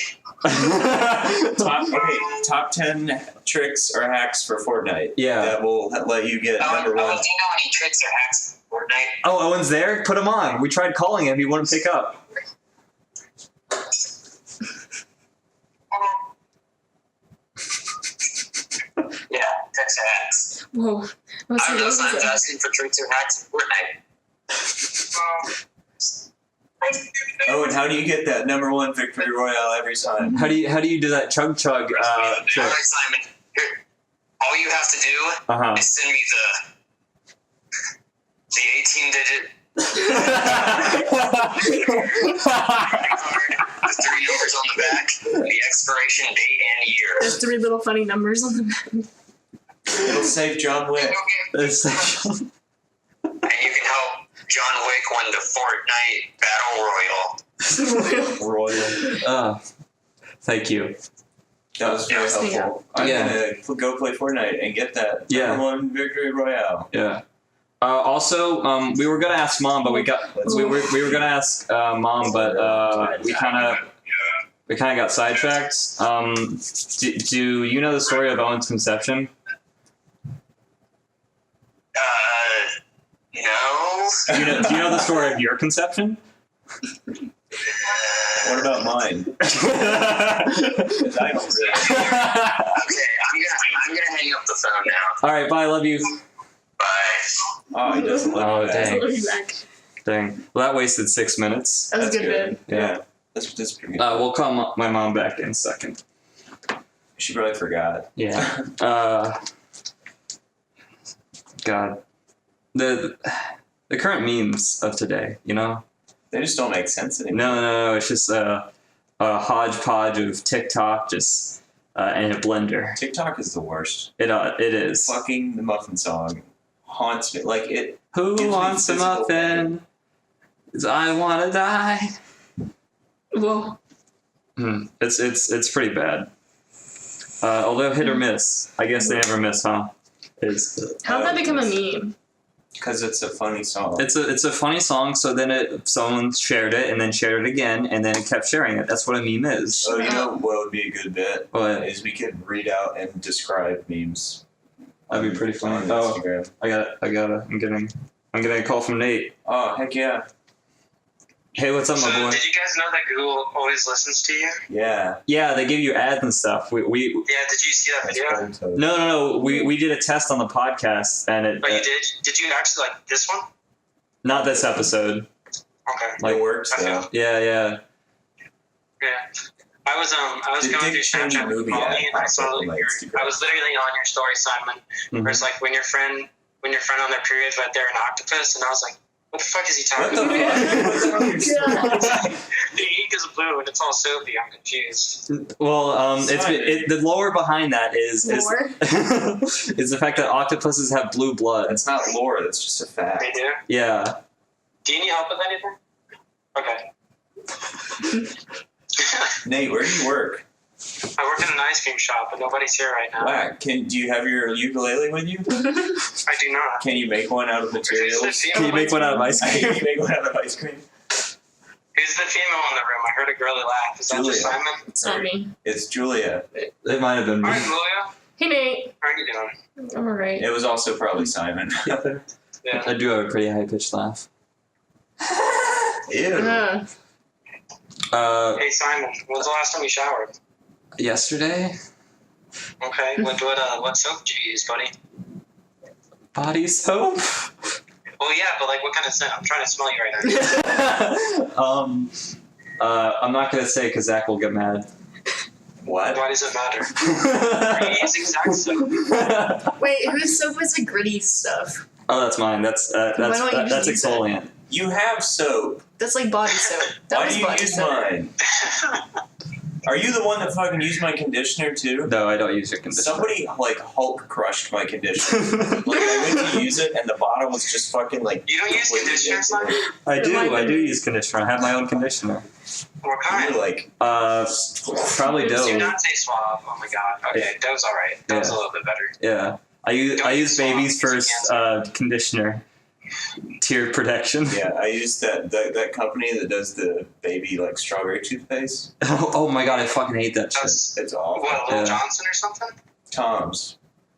Top 10 tricks or hacks for Fortnite. Yeah. That will let you get number one. Do you know any tricks or hacks for Fortnite? Oh, Owen's there? Put him on. We tried calling him. He wouldn't pick up. Yeah, tricks or hacks. Whoa. I don't know, Simon's asking for tricks or hacks in Fortnite. Oh, and how do you get that number one victory royale every time? How do you do that chug trick? Alright, Simon. Here, all you have to do is send me the 18-digit card, the 3 numbers on the back, the expiration date and year. There's 3 little funny numbers on the back. It'll save John Wick. And you can help John Wick win the Fortnite Battle Royale. Thank you. That was very helpful. I'm gonna go play Fortnite and get that number one victory royale. Yeah. Also, we were gonna ask Mom, but we were gonna ask Mom, but we kind of got sidetracked. Do you know the story of Owen's conception? No. Do you know the story of your conception? What about mine? I don't really. Okay, I'm gonna hang up the phone now. All right, bye. Love you. Bye. Oh, he doesn't love Oh, dang. Back. Dang. Well, that wasted 6 minutes. That was a good bit. Yeah. That's pretty good. We'll call my mom back in a second. She probably forgot. Yeah. God. The current memes of today, you know? They just don't make sense anymore. No. It's just a hodgepodge of TikTok just and a blender. TikTok is the worst. It is. Fucking the muffin song haunts me. Like it. Who wants a muffin? 'Cause I wanna die. Whoa. It's pretty bad. Although hit or miss. I guess they never miss, huh? How did that become a meme? Because it's a funny song. It's a funny song, so then someone shared it, and then shared it again, and then it kept sharing it. That's what a meme is. So you know what would be a good bit? What? Is we could read out and describe memes. That'd be pretty funny. On Instagram. I'm getting a call from Nate. Oh, heck yeah. Hey, what's up, my boy? Did you guys know that Google always listens to you? Yeah. Yeah, they give you ads and stuff. Yeah, did you see that video? No. We did a test on the podcast, and it. Oh, you did? Did you actually like this one? Not this episode. Okay. Like it works though. Yeah. Yeah. I was going through Snapchat with Molly, and I saw I was literally on your story, Simon. Where it's like when your friend on their period, but they're an octopus, and I was like, what the fuck is he talking about? The ink is blue and it's all soapy. I'm confused. Well, the lore behind that is the fact that octopuses have blue blood. That's not lore. That's just a fact. They do? Yeah. Do you need help with anything? Okay. Nate, where do you work? I work in an ice cream shop, but nobody's here right now. Wow. Do you have your ukulele with you? I do not. Can you make one out of materials? Can you make one out of ice cream? Can you make one out of ice cream? Who's the female in the room? I heard a girly laugh. Is that just Simon? It's not me. It's Julia. It might have been me. Hi, Julia. Hey, Nate. How are you doing? I'm alright. It was also probably Simon. Yeah. I do have a pretty high pitched laugh. Ew. Hey, Simon. When was the last time you showered? Yesterday. Okay. What soap did you use, buddy? Body soap. Well, yeah, but like, what kind of scent? I'm trying to smell you right now. I'm not gonna say because Zach will get mad. What? Why does it matter? Are you using Zach's soap? Wait, whose soap was the gritty stuff? Oh, that's mine. That's exfoliant. You have soap. That's like body soap. Why do you use mine? Are you the one that fucking used my conditioner too? No, I don't use your conditioner. Somebody like Hulk crushed my conditioner. Like I went to use it and the bottom bottom was just fucking like. You don't use conditioner, Simon? I do use conditioner. I have my own conditioner. What kind? Like, probably Dove. Do not say Suave. Oh my god. Okay, Dove's alright. Dove's a little bit better. Yeah. I use Baby's First conditioner. Tear protection. Yeah, I use that company that does the baby like strawberry toothpaste. Oh my god, I fucking hate that shit. It's awful. What, Lil Johnson or something? Tom's.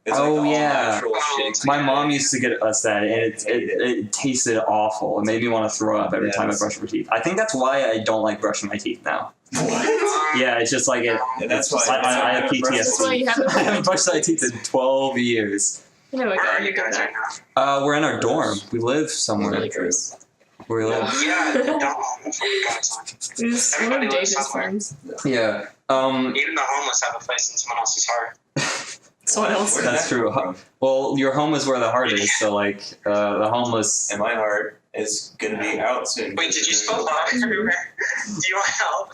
It's yeah. Shit. My mom used to get us that, and it tasted awful. It made me want to throw up every time I brush my teeth. I think that's why I don't like brushing my teeth now. What? Yeah, it's just like it. And that's why I have PTSD. I haven't brushed my teeth in 12 years. No, Where are you guys right now? We're in our dorm. We live somewhere. Really gross. Where we live. Yeah, don't. Everybody lives somewhere. Yeah. Even the homeless have a place in someone else's heart. Someone else. That's true. Well, your home is where the heart is, so like the homeless. And my heart is gonna be out soon. Wait, did you spell love everywhere? Do you want help?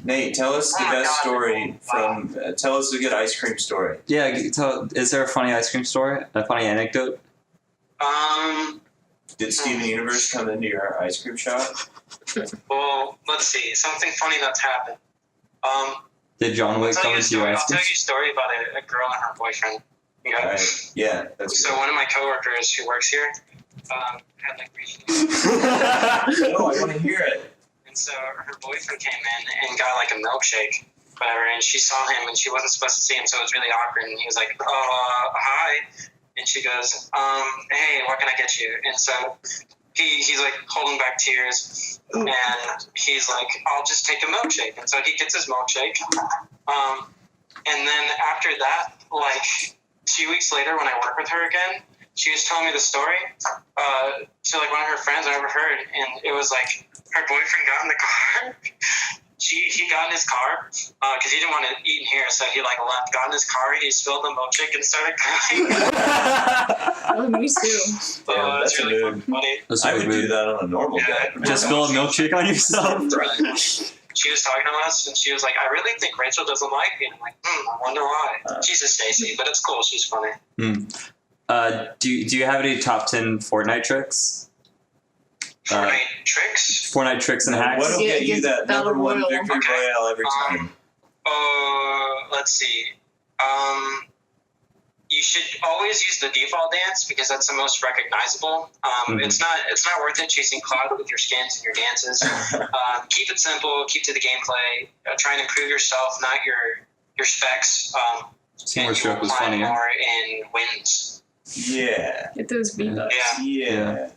Nate, tell us the best story from. Tell us a good ice cream story. Yeah, is there a funny ice cream story? A funny anecdote? Did Steven Universe come into your ice cream shop? Well, let's see. Something funny that's happened. Did John Wick come into your ice I'll cream? tell you a story about a girl and her boyfriend. Okay? Right. Yeah, that's so good. one of my coworkers who works here had like regional. No, I want to hear it. And so her boyfriend came in and got like a milkshake, whatever, and she saw him and she wasn't supposed to see him, so it was really awkward. And he was like, hi. And she goes, hey, what can I get you? And so he's like holding back tears, and he's like, I'll just take a milkshake. And so he gets his milkshake. And then after that, like 2 weeks later when I work with her again, she was telling me the story to like one of her friends I overheard, and it was like her boyfriend got in the car. He got in his car because he didn't want to eat in here, so he like left, got in his car, he spilled the milkshake and started crying. Oh, me too. Yeah, that's really funny. I would do that on a normal day. Just spill a milkshake on yourself? She was talking to us, and she was like, I really think Rachel doesn't like me. And I'm like, I wonder why. She's a Stacy, but it's cool. She's funny. Do you have any top 10 Fortnite tricks? Fortnite tricks? Fortnite tricks and hacks? What'll get you that number one Royale. victory royale every time? Let's see. You should always use the default dance because that's the most recognizable. It's not worth it chasing clout with your skins and your dances. Keep it simple. Keep to the gameplay. Try and improve yourself, not your specs. Seymour's and you'll joke was climb funny. more in wins. Yeah. Get those V-Bucks. Yeah.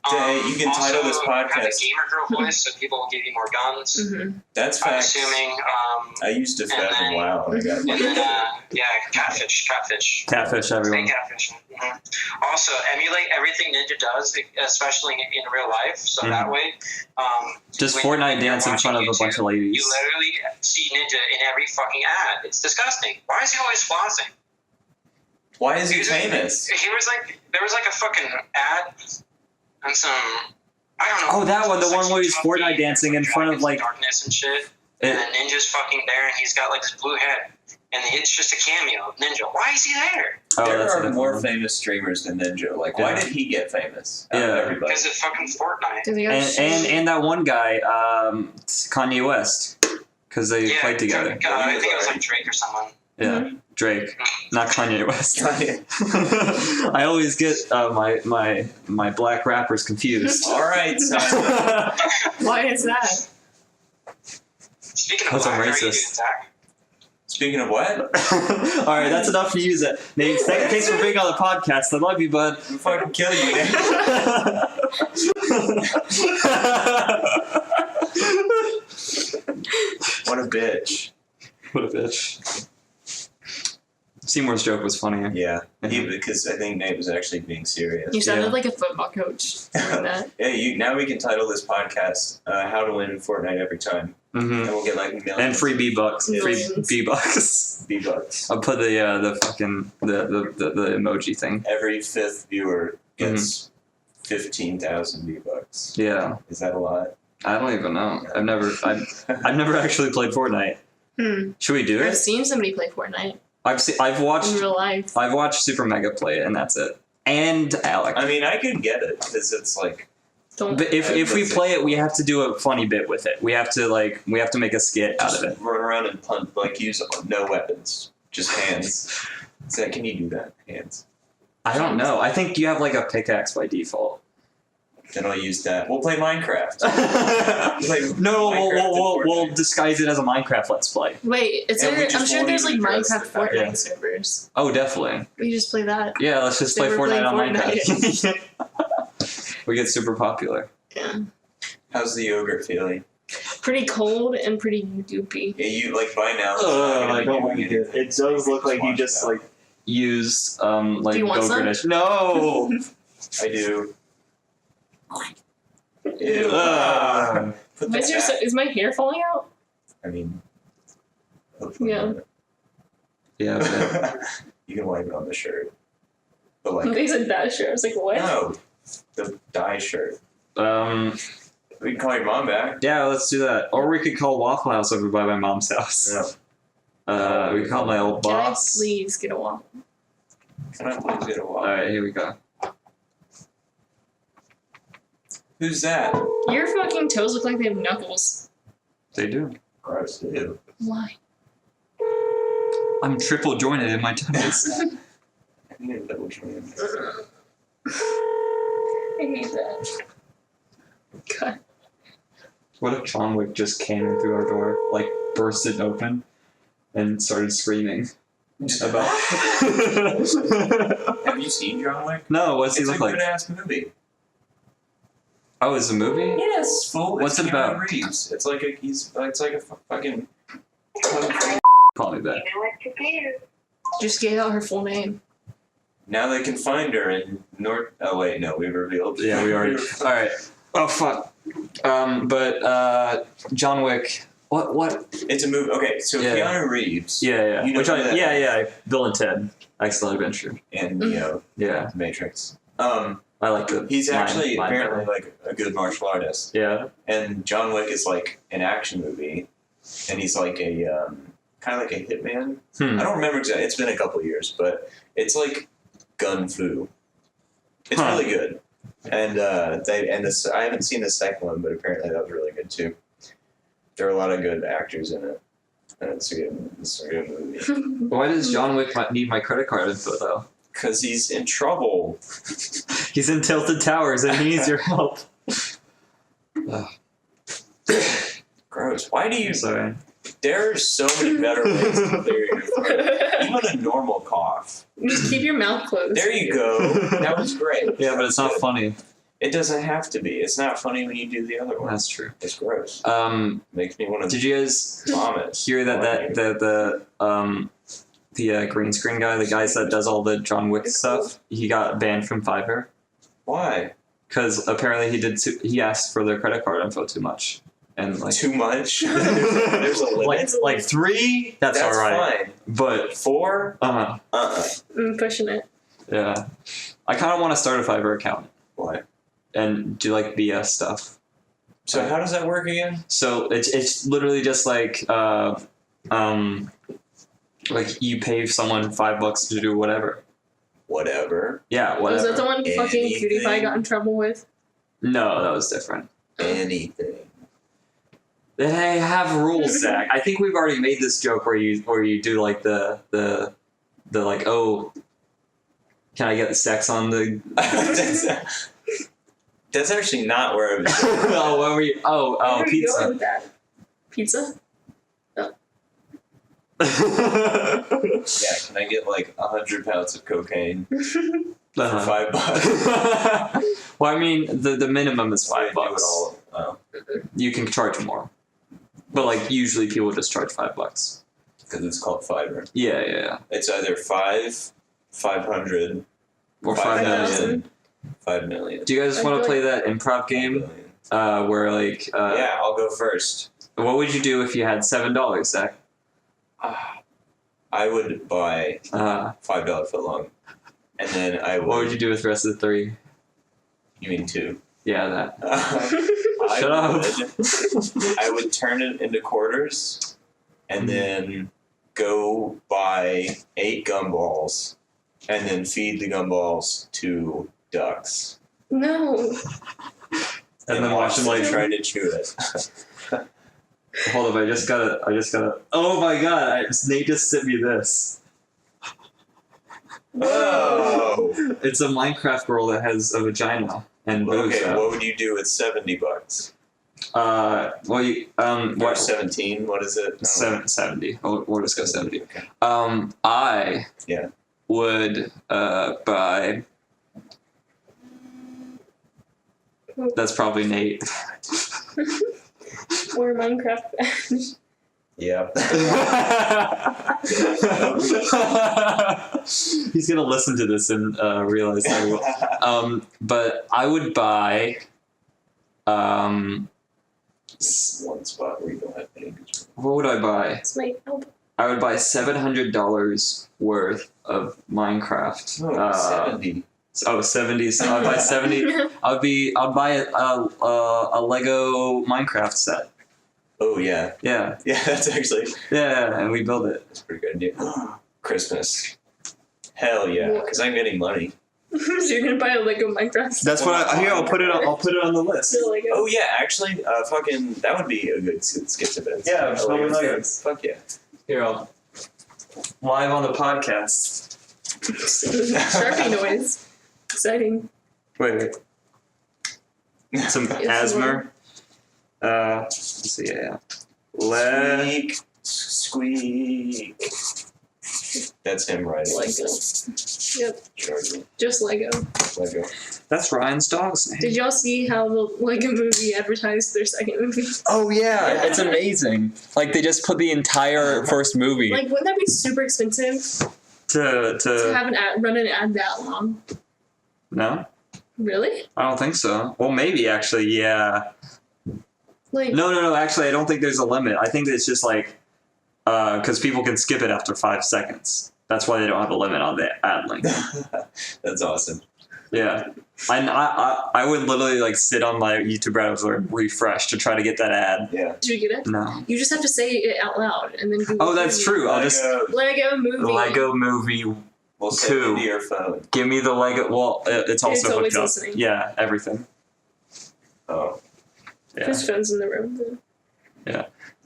You can title this Have podcast. a gamer girl voice, so people will give you more guns. Mm-hmm. That's I'm facts. assuming. I used to fathom WoW when I got And then, catfish. Catfish everyone. Stay catfish. Also, emulate everything Ninja does, especially in real life. So that way, Just when Fortnite you're dance in front of watching a bunch of YouTube, ladies. You literally see Ninja in every fucking ad. It's disgusting. Why is he always flossing? Why is he famous? There was like a fucking ad and some, I don't know. Oh, that one, the one where he's Sexy Fortnite puppy, dancing in front of like. darkness and shit. And then Ninja's fucking there, and he's got like this blue head, and it's just a cameo of Ninja. Why is he there? Oh, There that's are a more different one. famous streamers than Ninja. Like, why did he get famous? Out of Yeah. everybody. Because of fucking Fortnite. And that one guy, Kanye West, because they played together. I think it was like Drake or someone. Yeah, Drake, not Kanye West. I always get my black rappers confused. All right, Simon. Why is that? Speaking of Because I'm black, how are you doing, racist. Zach? Speaking of what? All right, that's enough to use it. Nate, thanks for being on the podcast. I love you, bud. I'm fucking kill you, man. What a bitch. What a bitch. Seymour's joke was funnier. Yeah, because I think Nate was actually being serious. You sounded like a football coach doing that. Yeah, now we can title this podcast "How to Win in Fortnite Every Time," and we'll get like millions. And free B-Bucks. Free Millions. B-Bucks. B-Bucks. I'll put the fucking the emoji thing. Every fifth viewer gets 15,000 B-Bucks. Yeah. Is that a lot? I don't even know. I've never actually played Fortnite. Should we do I've it? seen somebody play Fortnite. I've watched in real life. I've watched Super Mega play it, and that's it. And Alec. I mean, I could get it because it's like. But if we play it, we have to do a funny bit with it. We have to make a skit out of it. Run around and punt, use no weapons, just hands. Can you do that? Hands. I don't know. I think you have a pickaxe by default. Then I'll use that. We'll play Minecraft. We'll disguise it as a Minecraft Let's Play. Wait, I'm sure there's Minecraft Fortnite servers. Oh, definitely. We just play that. Yeah, let's just play Fortnite on Minecraft. We get super popular. Yeah. How's the yogurt feeling? Pretty cold and pretty goopy. Yeah, you by now. It does look like you just used Do you want some? No. I do. Ew. Put that back. Is my hair falling out? I mean, hopefully Yeah. not. Yeah. Okay. You can wipe it on the shirt. But They said that shirt. I was like, what? no, the dye shirt. We can call your mom back. Yeah, let's do that. Or we could call Waffle House over by my mom's house. No. We can call my old boss. Can I please get a waffle? Can I please get a waffle? Alright, here we go. Who's that? Your fucking toes look like they have knuckles. They do. Gross. Ew. Why? I'm triple jointed in my toes. I need a double joint. I hate that. God. What if John Wick just came in through our door, burst it open, and started screaming about? Have you seen John Wick? No, what's he look like? It's a good ass movie. Oh, it's a movie? Yes, full. What's it Keanu about? Reeves. It's like a fucking. Call me back. You know what to do. Just gave out her full name. Now they can find her in North. Oh wait, no, we revealed. Yeah, we already. All right. Oh fuck. But John Wick. What? It's a movie. Okay, so Yeah. Keanu Reeves. Yeah. You know Which that- Bill and Ted. Excellent Adventure. And Neo. Yeah. Matrix. I like the. He's actually line apparently better. a good martial artist. Yeah. And John Wick is an action movie, and he's a kind of like a hitman. I don't remember exactly. It's been a couple of years, but it's gun fu. It's really good. And I haven't seen the second one, but apparently that was really good too. There are a lot of good actors in it, and it's a good movie. Why does John Wick need my credit card info though? Because he's in trouble. He's in Tilted Towers and he needs your help. Gross. Why do you? Sorry. There are so many better ways to clear your throat. Even a normal cough. Just keep your mouth closed. There you go. That was great. Yeah, but it's not funny. It doesn't have to be. It's not funny when you do the other one. That's true. It's gross. Makes me want to Did you guys vomit. hear the green screen guy, the guy that does all the John Wick stuff, he got banned from Fiverr Why? because apparently he asked for their credit card info too much, and Too much? There's a limit. like 3. That's all right, fine. but 4? uh-huh. I'm pushing it. Yeah, I kind of want to start a Fiverr account Why? and do BS stuff. So how does that work again? So it's literally just you pay someone $5 to do whatever. Whatever. Yeah, whatever. Was that the one fucking Anything. PewDiePie got in trouble with? No, that was different. Anything. They have rules, Zach. I think we've already made this joke where you do the oh, can I get sex on the? That's actually not where I was going. Oh, where were you? Oh, Where are you pizza. going with that? Pizza? Yeah, can I get 100 pounds of cocaine for $5? Well, I mean, the minimum is I $5. do it all. Oh, You can charge more, but usually people just charge $5. because it's called Fiverr. Yeah. It's either 500, Or 5 $5,000. million, 5 million. Do you guys want to play that improv game? Where Yeah, I'll go first. what would you do if you had $7, Zach? I would buy $5 footlong, and then I would. What would you do with the rest of the 3? You mean 2? Yeah, that. Shut up. I would turn it into quarters, and then go buy 8 gumballs and then feed the gumballs to ducks. No. And then watch them like try to chew it. Hold up, I just gotta. Oh my god! Nate just sent me this. Oh! It's a Minecraft girl that has a vagina and boobs. Okay, what would you do with $70? Well, Or 17? What is it? 70. We'll just go 70. Okay. I Yeah. would buy. That's probably Nate. Or Minecraft. Yep. He's gonna listen to this and realize that. But I would buy. One spot where you don't have any. What would I buy? It's my elbow. I would buy $700 worth of Minecraft. Oh, 70. Oh, 70. So I'd buy 70. I'd buy a Lego Minecraft set. Oh, yeah. Yeah. Yeah, that's actually... Yeah, and we build it. That's a pretty good idea. Christmas. Hell yeah, because I'm getting money. So you're gonna buy a Lego Minecraft? That's what here. I'll put it on the list. The Lego. Oh yeah, actually, fucking that would be a good skits event. Yeah, Lego Lego skits. skits. Fuck yeah. Here, I'll live on the podcast. Sharpie noise. Exciting. Wait. Some It's asthma. Let's see. Yeah. Squeak. That's him writing. Lego. Yep. Jordan. Just Lego. Lego. That's Ryan's dog's name. Did y'all see how the Lego movie advertised their second movie? Oh yeah, Yeah. it's amazing. Like they just put the entire first movie Like, wouldn't that be super expensive to have an ad, run an ad that long? No, Really? I don't think so. Well, maybe actually, yeah. Like, No. Actually, I don't think there's a limit. I think it's just like because people can skip it after 5 seconds. That's why they don't have a limit on the ad length. That's awesome. Yeah. I would literally like sit on my YouTube browser and refresh to try to get that ad. Yeah. did you get it? No. You just have to say it out loud and then Google Oh, that's true. I'll just Lego movie. Lego movie. We'll send it Two. to your phone. Give me the Lego. Well, it's also It's always hooked up. listening. Yeah, everything. Oh. Yeah. His phone's in the room.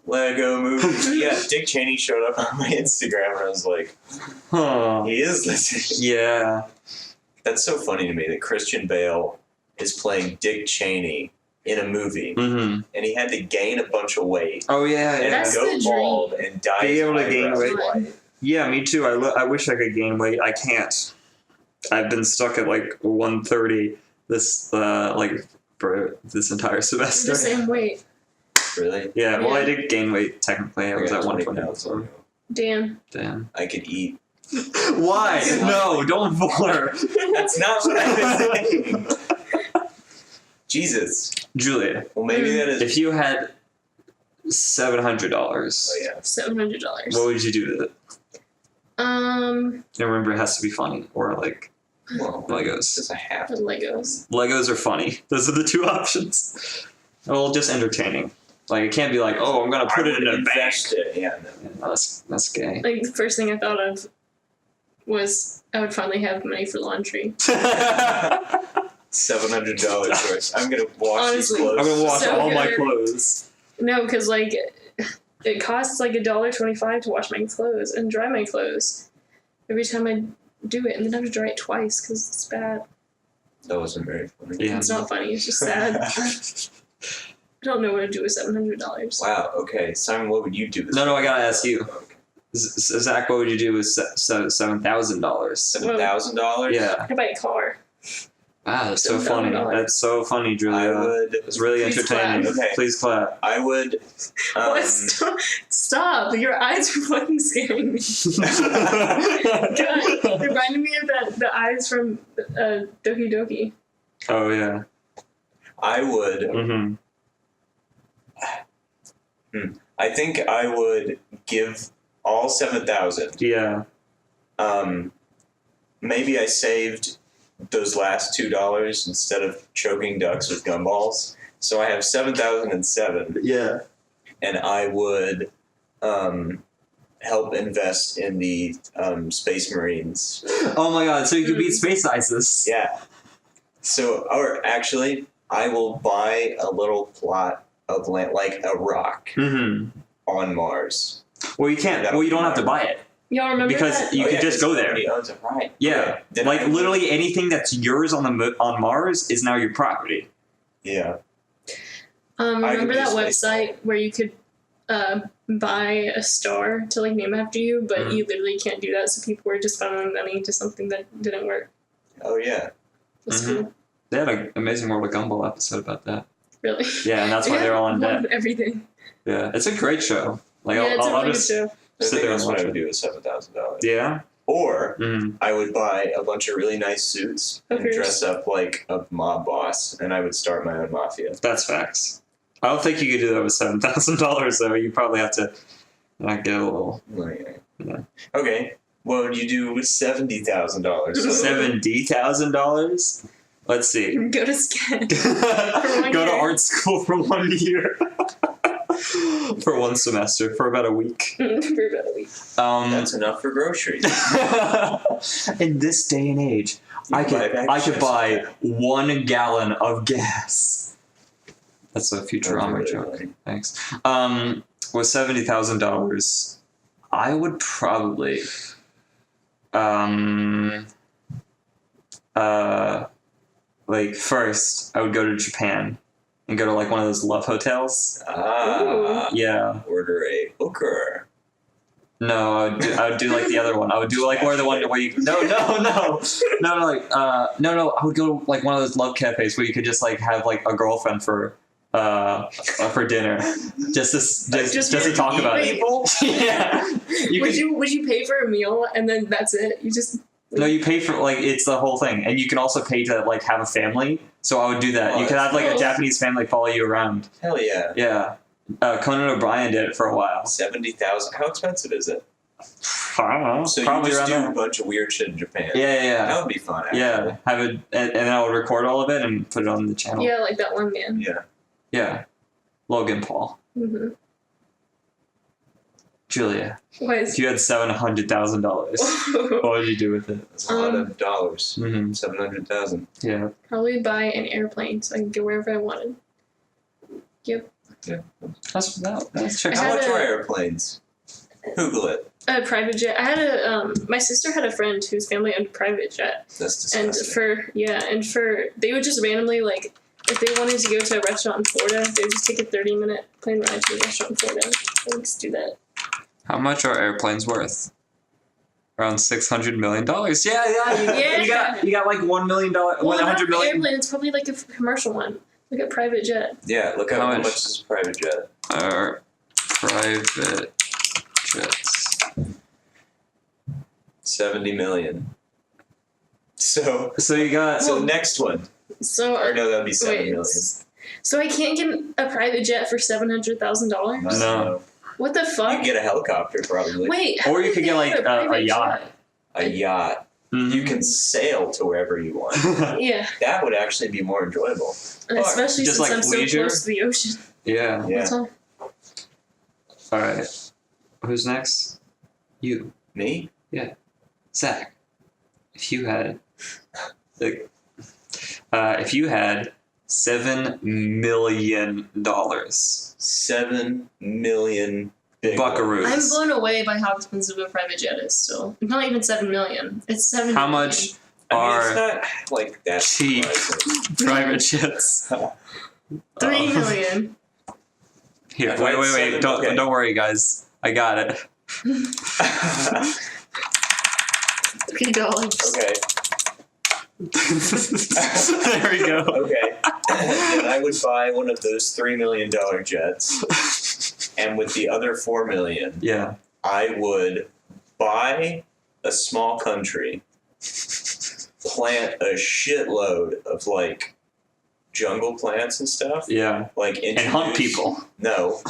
Lego movie. Yeah, Dick Cheney showed up on my Instagram and I was like, Huh. he is listening. Yeah. That's so funny to me that Christian Bale is playing Dick Cheney in a movie Mm-hmm. and he had to gain a bunch of weight Oh yeah. and That's go the bald and dye Be his able to gain eyebrows weight. white. Yeah, me too. I wish I could gain weight. I can't. I've been stuck at like 130 this for this entire It's semester. the same weight. Really? Yeah, well, I Yeah. did gain weight technically. I was got at 20 120. pounds on Damn. Damn. I could eat. Why? No, don't bore. That's not what I was saying. Jesus. Julia, Well, maybe that is. if you had $700, Oh yeah. $700. what would you do with it? Um, And remember, it has to be funny or like Well, Legos. just a half. the Legos. Legos are funny. Those are the two options. Well, just entertaining. Like it can't be like, oh, I'm gonna put it in a bank. invest it. Yeah. No. No, that's gay. Like, the first thing I thought of was I would finally have money for laundry. $700 worth. I'm gonna wash these Honestly. I'm clothes. gonna wash So all my good. clothes. No, because, like, it costs like $1.25 to wash my clothes and dry my clothes every time I do it, and then I have to dry it twice because it's bad. That wasn't very funny. Yeah. It's not funny, it's just sad. I don't know what to do with $700. Wow. Okay, Simon, what would you do? No, I gotta ask you. Okay. Zach, what would you do with $7,000? $7,000. Yeah. I buy a car. Wow, that's so funny. $7,000. That's so funny, Julia. I would. It's really Please entertaining. clap. Okay. Please clap. I would. What? Stop! Your eyes are fucking scaring me. God, reminded me of the eyes from Doki Doki. Oh yeah. I would. Mm-hmm. I think I would give all 7,000. Yeah. Maybe I saved those last $2 instead of choking ducks with gumballs. So I have 7,007, Yeah. and I would help invest in the Space Marines. Oh my god! So you could beat Space ISIS. Yeah. So, or actually, I will buy a little plot of land, like a rock, on Mars. Well, you can't. Well, you don't have to buy it. Y'all remember because that? you could just go there. He owns it, right? Yeah, Okay. like literally anything that's yours on Mars is now your property. Yeah. Remember that website where you could buy a star to like name after you, but you literally can't do that, so people were just funneling money into something that didn't work. Oh yeah. That's cool. They had an Amazing World of Gumball episode about that. Really? Yeah, and that's why they're all in debt. Everything. Yeah, it's a great show. Like yeah, it's a really just good show. sit there and That's what watch I would it. do with $7,000. Yeah. Or I would buy a bunch of really nice suits and dress up like a mob boss, and I would start my own mafia. That's facts. I don't think you could do that with $7,000 though. You probably have to get a little. Yeah. Okay. What would you do with $70,000? $70,000? Let's see. Go to SCAD. Go to art school for 1 year. For 1 semester, for about a week. For about a week. That's enough for groceries. In this day and age, I could buy 1 gallon of gas. That's a Futurama joke. Funny. Thanks. With $70,000, I would probably like first I would go to Japan and go to like one of those love hotels. Yeah. Order a hooker. No, I would do like the other one. I would do like where the one where you I would go to like one of those love cafes where you could just like have like a girlfriend for dinner, just to talk about it. Yeah. Would you pay for a meal and then that's it? You just No, you pay for like it's the whole thing, and you can also pay to like have a family. So I would do that. You could have like a Japanese family follow you around. Hell yeah. Yeah, Conan O'Brien did it for a while. 70,000. How expensive is it? I don't know. So probably you just around do a bunch of weird shit in Japan. Yeah. That would be fun. Actually. Yeah, have it, and then I would record all of it and put it on the channel. yeah, like that one man. Yeah. Logan Paul. Mm-hmm. Julia, Why if you had $700,000, what would you do with it? That's a lot of dollars. 700,000. Yeah. Probably buy an airplane so I could go wherever I wanted. Yep. Yeah. That's check How had much a- are airplanes? Google it. A private jet. I had my sister had a friend whose family owned a private jet. That's And disgusting. they would just randomly, like, if they wanted to go to a restaurant in Florida, they would just take a 30-minute plane ride to a restaurant in Florida. They would just do that. How much are airplanes worth? Around $600 million. Yeah. You got like $1 million, Well, not $100 an million. airplane. It's probably like a commercial one, like a private jet. Yeah, look How how much? much is a private jet. Private jets. 70 million. So you got next one. So Or no, that would be 7 wait, million. So I can't get a private jet for $700,000. No. What the You fuck? can get a helicopter probably. Wait. Or how you did could they get, like, have a private yacht. A yacht. You can sail to wherever you want. jet? Yeah, That would actually be more enjoyable. especially Just since like I'm leisure? so close to the ocean. Yeah. Yeah. That's all. All right. Who's next? You. Me? Zach. If you had $7 million. 7 million big Buckaroos. I'm blown away by how expensive a private jet is. Still, not even $7 million. It's $7 How million. much I mean, are it's not like that cheap surprising. private jets? $3 million. Here, If I had wait. seven- Don't okay. worry, guys. I got it. $3. Okay. There we go. Okay. And I would buy one of those $3 million jets, and with the other $4 million, Yeah. I would buy a small country, plant a shitload of like jungle plants and stuff, Yeah. like And hunt people. No,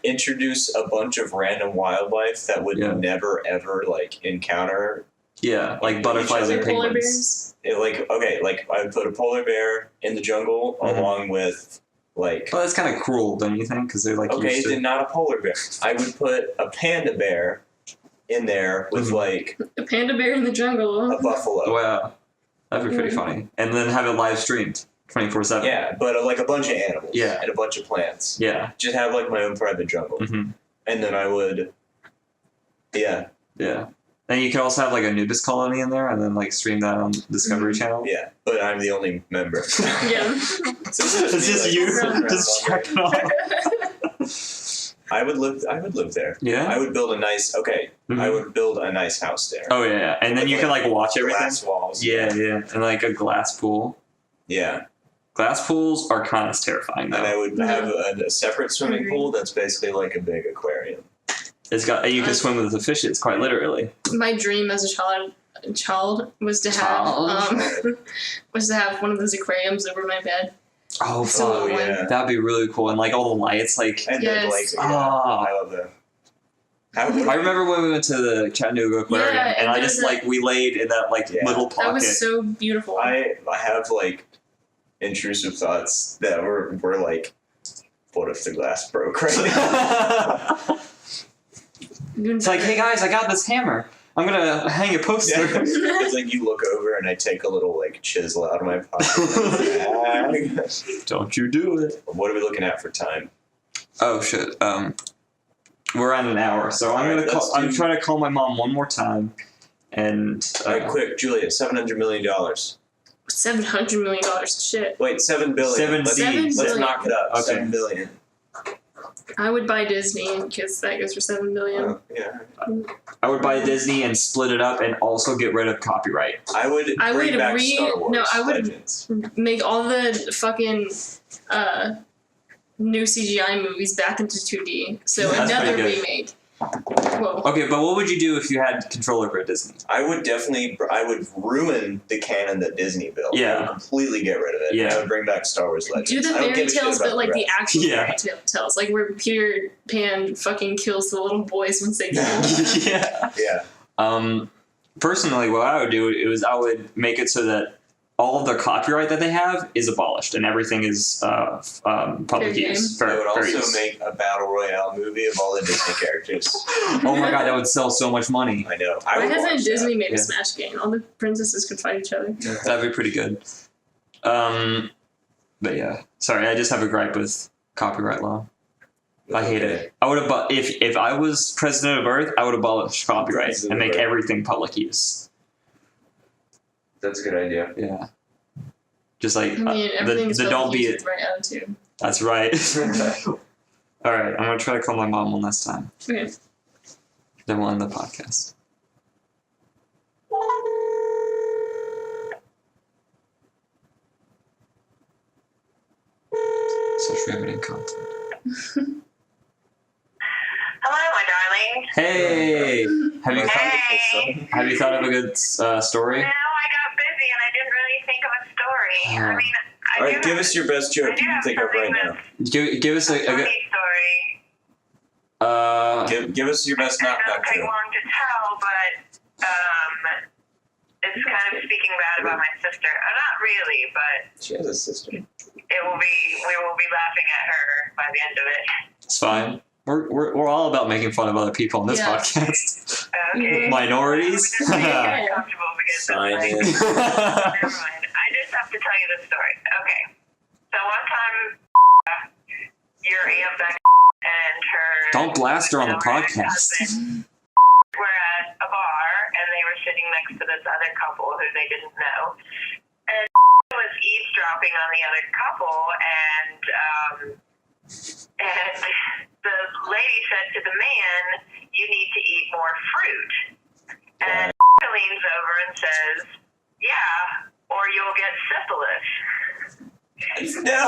introduce a bunch of random wildlife that would Yeah. never ever like encounter. Yeah. Like butterflies and Like Polar penguins. bears. Like I would put a polar bear in the jungle Mhm. along with like. Well, that's kind of cruel, don't you think? Because they're like Okay, used to. then not a polar bear. I would put a panda bear in there with like a panda bear in the jungle. a buffalo. Wow, that'd be pretty funny. And then have it live streamed 24/7. Yeah, but like a bunch of animals. Yeah. And a bunch of plants. Yeah. Just have like my own private jungle. Mm-hmm. And then I would. Yeah. Yeah. And you could also have like a nudist colony in there, and then like stream that on Discovery Channel. Yeah, but I'm the only member. Yeah. It's just you just checking off. I would live there. Yeah. I would build a nice. Okay. Mhm. I would build a nice house there. Oh yeah, and then you can like watch everything. Glass walls. Yeah, and like a glass pool. Yeah. Glass pools are kind of terrifying though. And I would have a separate swimming pool that's basically like a big aquarium. It's got you can swim with the fishes quite literally. My dream as a child was to have was to have one of those aquariums over my bed. Oh, So fuck. yeah. That'd be really cool, and like all the lights, like. And Yes. then like, yeah, Ah. I love that. I remember when we went to the Chattanooga Aquarium, Yeah, and and I there's just a- like we laid in that like Yeah. little pocket. That was so beautiful. I have like intrusive thoughts that were like, what if the glass broke right now? It's like, hey guys, I got this hammer. I'm gonna hang a poster. Yeah. It's like you look over and I take a little like chisel out of my pocket. Don't you do it. What are we looking at for time? Oh shit. We're on an hour, so I'm Alright, gonna call. let's I'm do- trying to call my mom one more time, and All right, quick, Julia, $700 million. $700 million. Shit. Wait, $7 billion. Seven Let's, B's. let's billion. knock it up. Okay. $7 billion. I would buy Disney because that goes for $7 billion. Oh, yeah. I would buy Disney and split it up, and also get rid of copyright. I would bring back Star Wars. No, I would Legends. make all the fucking new CGI movies back into 2D. So That's another pretty good. remake. Whoa. Okay, but what would you do if you had control over a Disney? I would ruin the canon that Disney built. Yeah. I would completely get rid of it. Yeah. I would bring back Star Wars Legends. Do the I don't fairy give a shit tales, about but like the rest. actual Yeah. fairy tales, like where Peter Pan fucking kills the little boys once they get old. Yeah. Yeah. Personally, what I would do is I would make it so that all of the copyright that they have is abolished, and everything is public Fair use. I would fair use. also make a battle royale movie of all the Disney characters. Oh my god, that would sell so much money. I know. Why hasn't Disney made Yeah. a Smash game? All the princesses could fight each other. That'd be pretty good. But yeah, sorry, I just have a gripe with copyright law. I hate it. I would have, if I was president of Earth, I would abolish copyright President and make of Earth. everything public use. That's a good idea. Yeah. Just like I mean, everything's the don't be with it. the right attitude. That's right. All right, I'm gonna try to call my mom one last time. Okay. Then we'll end the podcast. Social media content. Hello, my darling. Hey, have you Hey. have you thought of a good story? No, I got busy and I didn't really think of a story. Yeah. I mean, I All do right, give us your best I joke do you can have think of right something now. Give us a a funny story. Give us your best It knock doesn't knock take joke. long to tell, but it's kind of speaking bad about my sister. Not really, but She has a sister. we will be laughing at her by the end of it. It's fine. We're all about making fun of other people on this Yeah. podcast. Okay. Minorities. I'm just making it comfortable because Sign it's in. like, never mind. I just have to tell you the story. Okay. So one time, your Aunt Beck and her Don't blast her on the her podcast. husband were at a bar and they were sitting next to this other couple who they didn't know, and was eavesdropping on the other couple, and the lady said to the man, "You need to eat more fruit," and leans over and says, "Yeah, or you'll get syphilis." No.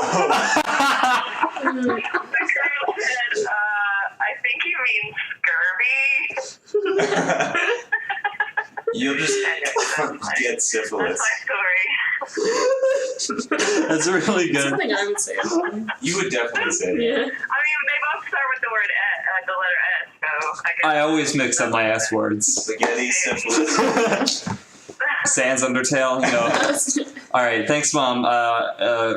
The girl said, "I think you mean scurvy." You'll just get That's syphilis. my story. That's really That's good. something I would say. You would definitely say that. Yeah. I mean, they both start with the word the letter S, so I guess. I always mix up my S words. Spaghetti, syphilis. Sans Undertale, you know. All right, thanks, Mom.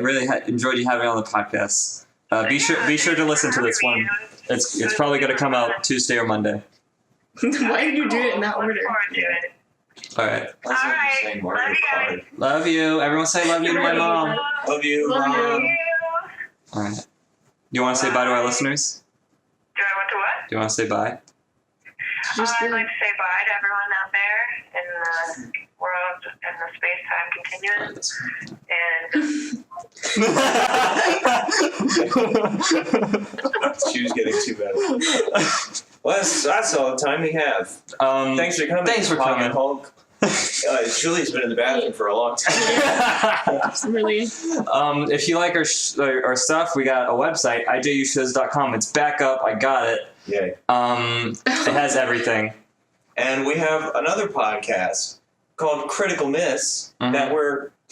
Really enjoyed you having me on the podcast. Be sure to listen to this one. It's probably going to come out Tuesday or Monday. Why did you do it in that order? Look forward to it. All right. That's what I'm Alright, saying, love Mario you guys. Kart. Love you. Everyone say love you to my mom. Love you. Love you. Thank you. All right. You want to say bye to our listeners? Do I want to what? Do you want to say bye? Just I'd like to say bye to everyone out there in the world and the space-time continuum. And She was getting too bad. Well, that's all the time we have. Thanks for coming. Thanks for Hog coming. and Hulk. Julie's been in the bathroom for a long time. really. If you like our stuff, we got a website, ijushows.com. It's back up. I got it. Yay. It has everything. And we have another podcast called Critical Miss that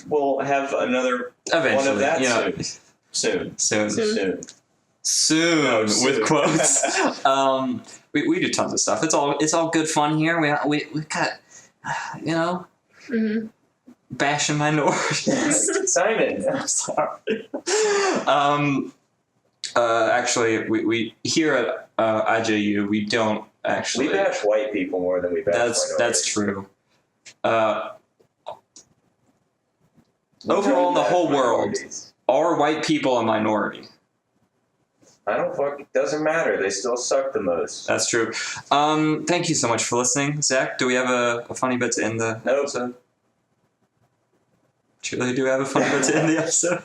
we'll have another Eventually, one of that soon. No, With quotes. We do tons of stuff. It's all good fun here. We got bashing minorities. Simon. I'm sorry. Actually, we here at IJU we don't actually. We bash white people more than we bash minorities. That's true. Overall, in the whole world, are white people a minority? It doesn't matter. They still suck the most. That's true. Thank you so much for listening. Zach, do we have a funny bit to end the episode? Truly, do we have a funny bit to end the episode?